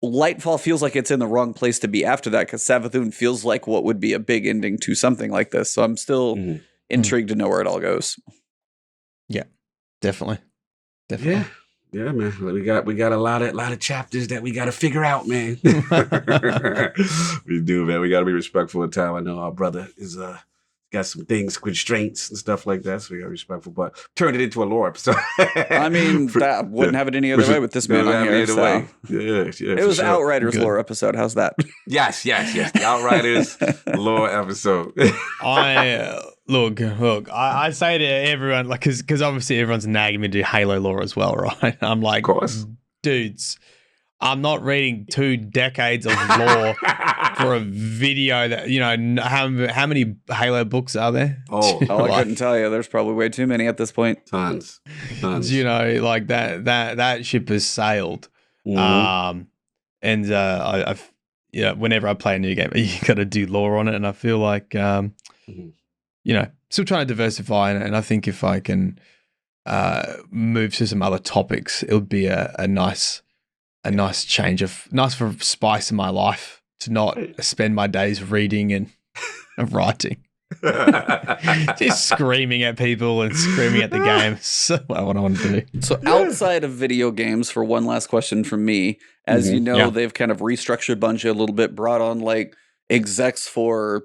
Lightfall feels like it's in the wrong place to be after that, because Savathun feels like what would be a big ending to something like this. So I'm still intrigued to know where it all goes. Yeah, definitely. Yeah. Yeah, man. We got a lot of chapters that we got to figure out, man. We do, man. We got to be respectful of time. I know our brother is got some things, constraints and stuff like that, so we got to be respectful. But turned it into a lore episode. I mean, that wouldn't have it any other way with this man on here. So. Yeah, it was sure. Outriders Good. Lore episode. How's that? Yes. The Outriders Lore episode. Look. I say to everyone, like, because obviously everyone's nagging me to do Halo lore as well, right? I'm like, of course. Dudes, I'm not reading 2 decades of lore for a video that, you know, how many Halo books are there? Oh, I couldn't tell you. There's probably way too many at this point. Tons. You know, like that ship has sailed. Mm-hmm. And I've whenever I play a new game, you got to do lore on it, and I feel like you know, still trying to diversify, and I think if I can move to some other topics, it would be a nice change for spice in my life to not spend my days reading and writing. Just screaming at people and screaming at the game. So what I want to do. So outside of video games, for one last question from me, as you know, they've kind of restructured Bungie a little bit, brought on like execs for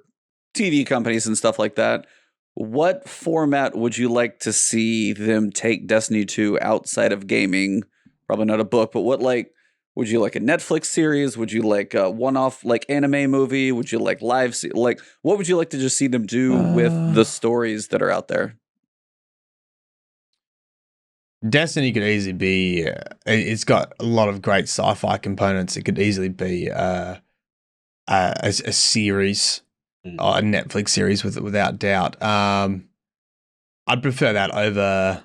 TV companies and stuff like that. What format would you like to see them take Destiny to outside of gaming? Probably not a book, but what, like, would you like a Netflix series? Would you like a one-off like anime movie? Would you like like what would you like to just see them do with the stories that are out there? Destiny could easily be. It's got a lot of great sci-fi components. It could easily be a series, a Netflix series without doubt. I'd prefer that over.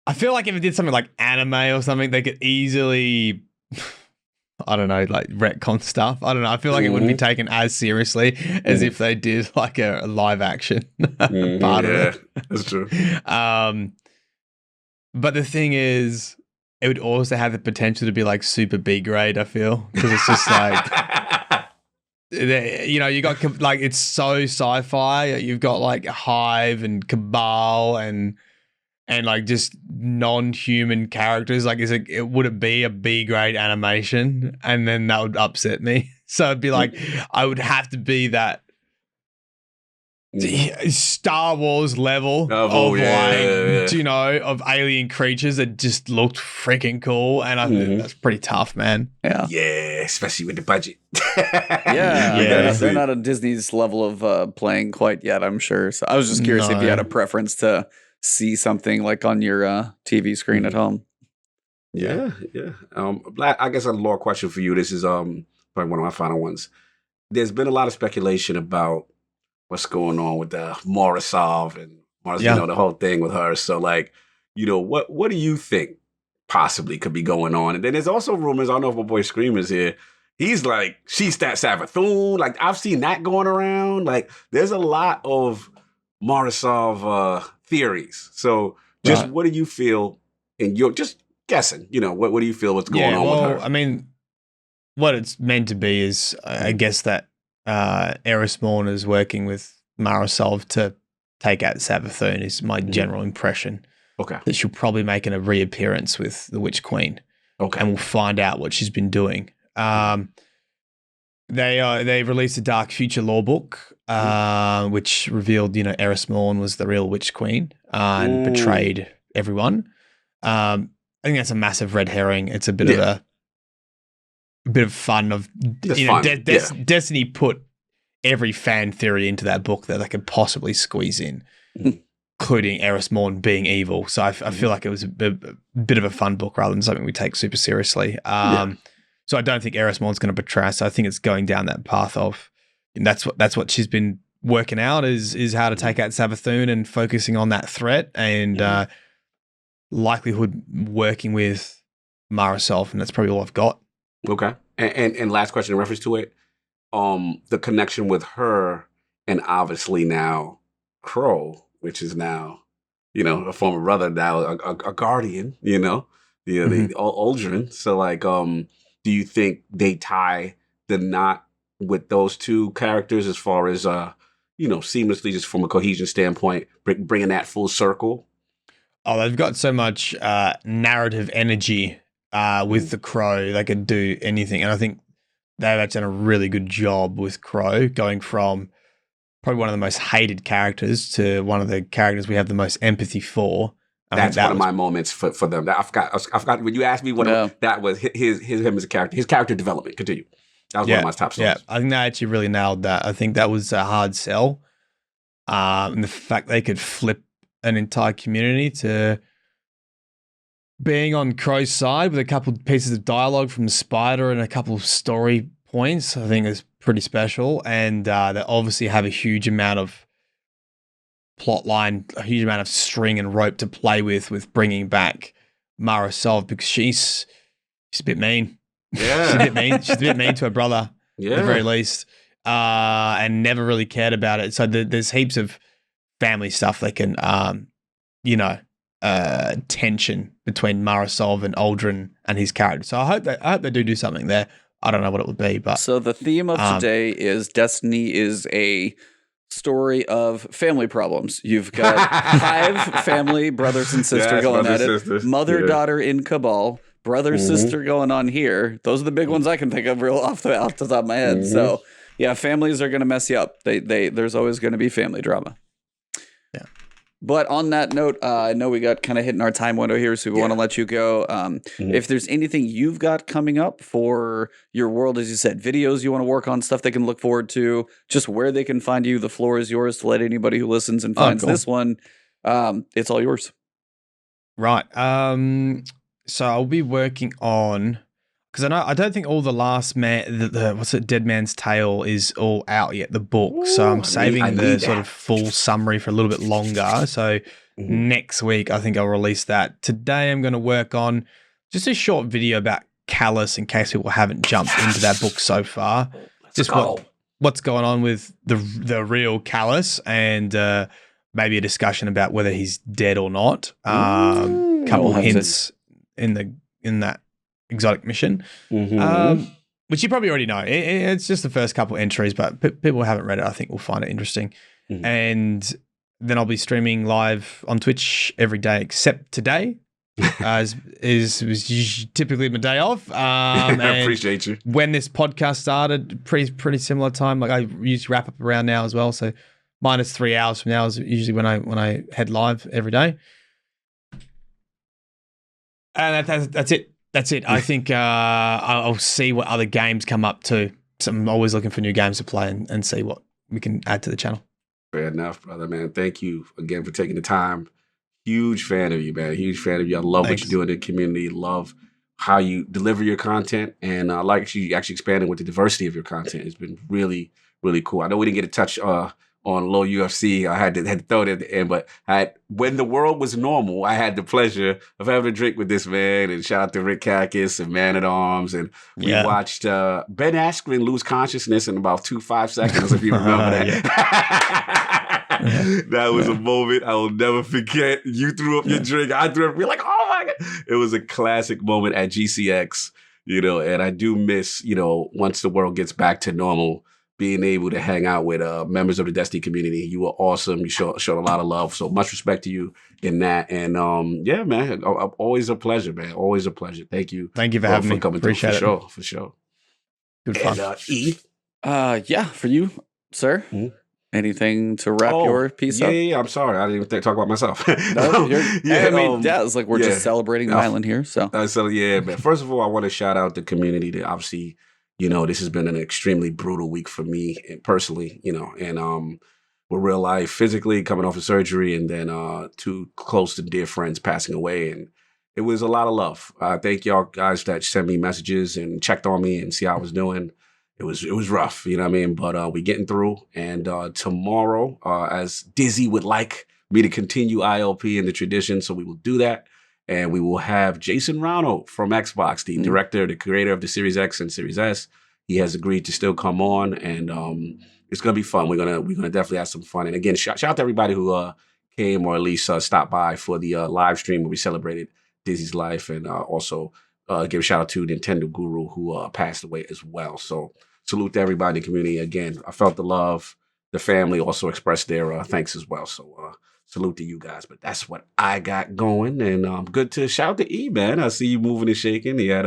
I feel like if it did something like anime or something, they could easily, I don't know, like retcon stuff. I don't know. I feel like it wouldn't be taken as seriously as if they did like a live action part of it. That's true. But the thing is, it would also have the potential to be like super B grade, I feel, because it's just like, you know, you got like, it's so sci-fi. You've got like Hive and Cabal and like just non-human characters. Like, would it be a B grade animation? And then that would upset me. So it'd be like, I would have to be that Star Wars level you know, of alien creatures that just looked freaking cool. And I think that's pretty tough, man. Yeah, especially with the budget. They're not on Disney's level of playing quite yet, I'm sure. So I was just curious if you had a preference to see something like on your TV screen at home. Yeah. I guess a lore question for you. This is probably one of my final ones. There's been a lot of speculation about what's going on with the Morrisov and you know, the whole thing with her. So, like, you know, what do you think possibly could be going on? And then there's also rumors. I don't know if my boy Screamer's here. He's like, she's that Savathun. Like, I've seen that going around. Like, there's a lot of Morrisov theories. So, just what do you feel? And you're just guessing. You know, what do you feel? What's going on with her? I mean, what it's meant to be is, I guess that Eris Morn is working with Morrisov to take out Savathun is my general impression. Okay. That she'll probably make a reappearance with the Witch Queen. Okay. And we'll find out what she's been doing. They released a Dark Future lore book, which revealed, you know, Eris Morn was the real Witch Queen and betrayed everyone. I think that's a massive red herring. It's a bit of fun of Destiny put every fan theory into that book that they could possibly squeeze in, including Eris Morn being evil. So I feel like it was a bit of a fun book rather than something we take super seriously. So I don't think Eris Morn's going to betray us. So I think it's going down that path of, and that's what she's been working out is how to take out Savathun and focusing on that threat and likelihood working with Morrisov, and that's probably all I've got. Okay. And last question in reference to it, the connection with her and obviously now Crow, which is now, you know, a former brother, now a guardian, you know, the Aldrin. So like, do you think they tie the knot with those two characters as far as, you know, seamlessly just from a cohesion standpoint, bringing that full circle? Oh, they've got so much narrative energy with the Crow. They could do anything, and I think they've actually done a really good job with Crow, going from probably one of the most hated characters to one of the characters we have the most empathy for. That's one of my moments for them. I forgot when you asked me that was him as a character. His character development. Continue. That was one of my top songs. Yeah, I think they actually really nailed that. I think that was a hard sell. And the fact they could flip an entire community to being on Crow's side with a couple of pieces of dialogue from the Spider and a couple of story points, I think is pretty special. And they obviously have a huge amount of plot line, a huge amount of string and rope to play with bringing back Mara Sov, because she's a bit mean. Yeah. She's a bit mean. She's a bit mean to her brother, at the very least, and never really cared about it. So there's heaps of family stuff they can, tension between Mara Sov and Aldrin and his character. So I hope they do something there. I don't know what it would be, but so the theme of today is Destiny is a story of family problems. You've got 5 family brothers and sister going at it. Mother daughter in Cabal, brother sister going on here. Those are the big ones I can think of real off the top of my head. So yeah, families are going to mess you up. There's always going to be family drama. Yeah. But on that note, I know we got kind of hitting our time window here, so we want to let you go. If there's anything you've got coming up for your world, as you said, videos you want to work on, stuff they can look forward to, just where they can find you, the floor is yours to let anybody who listens and finds this one. It's all yours. Right. So I'll be working on, because I don't think all the last man, Dead Man's Tale is all out yet, the book. So I'm saving the sort of full summary for a little bit longer. So next week, I think I'll release that. Today, I'm going to work on just a short video about Calus, in case people haven't jumped into that book so far. What's going on with the real Calus, and maybe a discussion about whether he's dead or not. Couple hints in that exotic mission, which you probably already know. It's just the first couple entries, but people who haven't read it, I think, will find it interesting. And then I'll be streaming live on Twitch every day except today, as was typically my day off. I appreciate you. When this podcast started, pretty similar time. Like I usually wrap up around now as well. So minus 3 hours from now is usually when I head live every day. And that's it. That's it. I think I'll see what other games come up too. So I'm always looking for new games to play and see what we can add to the channel. Fair enough, brother, man. Thank you again for taking the time. Huge fan of you, man. Huge fan of you. I love what you do in the community. Love how you deliver your content. And I like you actually expanding with the diversity of your content. It's been really, really cool. I know we didn't get a touch on Low UFC. I had to throw it at the end, but when the world was normal, I had the pleasure of having a drink with this man, and shout out to Rick Kakis and Man at Arms, and we watched Ben Askren lose consciousness in about 5 seconds, if you remember that. That was a moment I will never forget. You threw up your drink, I threw up, we're like, oh my God. It was a classic moment at GCX, and I do miss, once the world gets back to normal, being able to hang out with members of the Destiny community. You were awesome. You showed a lot of love. So much respect to you in that. And yeah, man, always a pleasure, man. Always a pleasure. Thank you. Thank you for having me. Coming Appreciate through. For sure. Good fun. And E? Yeah, for you, sir. Anything to wrap your piece up? Yeah, I'm sorry. I didn't even talk about myself. No, it's like we're just celebrating the island here. So yeah, man. First of all, I want to shout out the community that obviously, this has been an extremely brutal week for me personally, and with real life, physically coming off of surgery, and then 2 close and dear friends passing away. And it was a lot of love. Thank y'all guys that sent me messages and checked on me and see how I was doing. It was rough, you know what I mean? But we getting through. And tomorrow, as Dizzy would like me to continue ILP in the tradition, so we will do that. And we will have Jason Rano from Xbox, the director, the creator of the Series X and Series S. He has agreed to still come on, and it's gonna be fun. We're gonna definitely have some fun. And again, shout out to everybody who came or at least stopped by for the live stream where we celebrated Dizzy's life, and also give a shout out to Nintendo Guru who passed away as well. So salute to everybody in the community. Again, I felt the love. The family also expressed their thanks as well. So salute to you guys. But that's what I got going. And good to shout to E, man. I see you moving and shaking. He had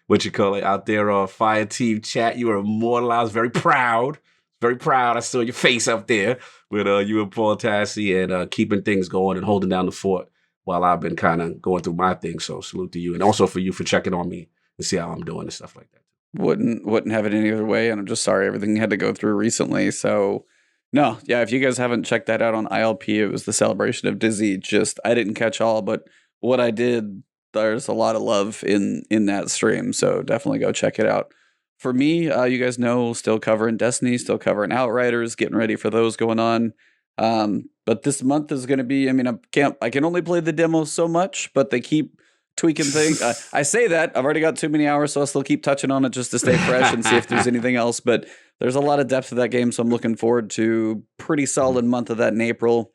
what you call it out there Fire Team chat. You were immortalized. Very proud. Very proud. I saw your face up there with you and Paul Tassi and keeping things going and holding down the fort while I've been kind of going through my thing. So salute to you. And also for you for checking on me and see how I'm doing and stuff like that. Wouldn't have it any other way, and I'm just sorry everything had to go through recently. So no, yeah, if you guys haven't checked that out on ILP, it was the celebration of Dizzy. Just I didn't catch all, but what I did, there's a lot of love in that stream. So definitely go check it out. For me, you guys know, still covering Destiny, still covering Outriders, getting ready for those going on. But this month is going to be, I mean, I can only play the demos so much, but they keep tweaking things. I say that I've already got too many hours, so I'll still keep touching on it just to stay fresh and see if there's anything else. But there's a lot of depth to that game, so I'm looking forward to pretty solid month of that in April.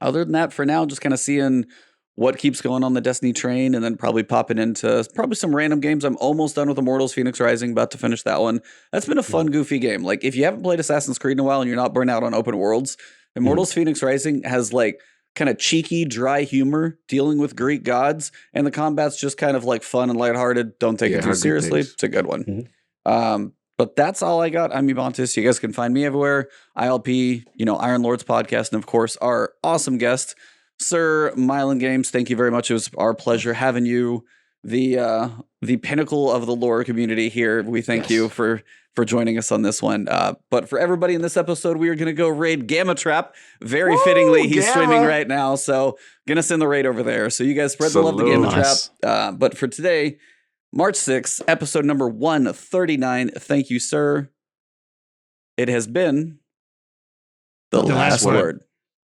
Other than that, for now, just kind of seeing what keeps going on the Destiny train, and then probably popping into probably some random games. I'm almost done with Immortals Phoenix Rising, about to finish that one. That's been a fun, goofy game. Like, if you haven't played Assassin's Creed in a while and you're not burnt out on open worlds, Immortals Phoenix Rising has like kind of cheeky, dry humor dealing with Greek gods, and the combat's just kind of like fun and lighthearted. Don't take it too seriously. It's a good one. But that's all I got. I'm Ebontis. You guys can find me everywhere. ILP, Iron Lords podcast, and of course our awesome guest, Sir MyelinGames. Thank you very much. It was our pleasure having you, the pinnacle of the lore community here. We thank you for joining us on this one. But for everybody in this episode, we are going to go raid Gamma Trap. Very fittingly, he's streaming right now. So going to send the raid over there. So you guys spread the love to Gamma Trap. But for today, March 6th, episode number 139. Thank you, sir. It has been the last word.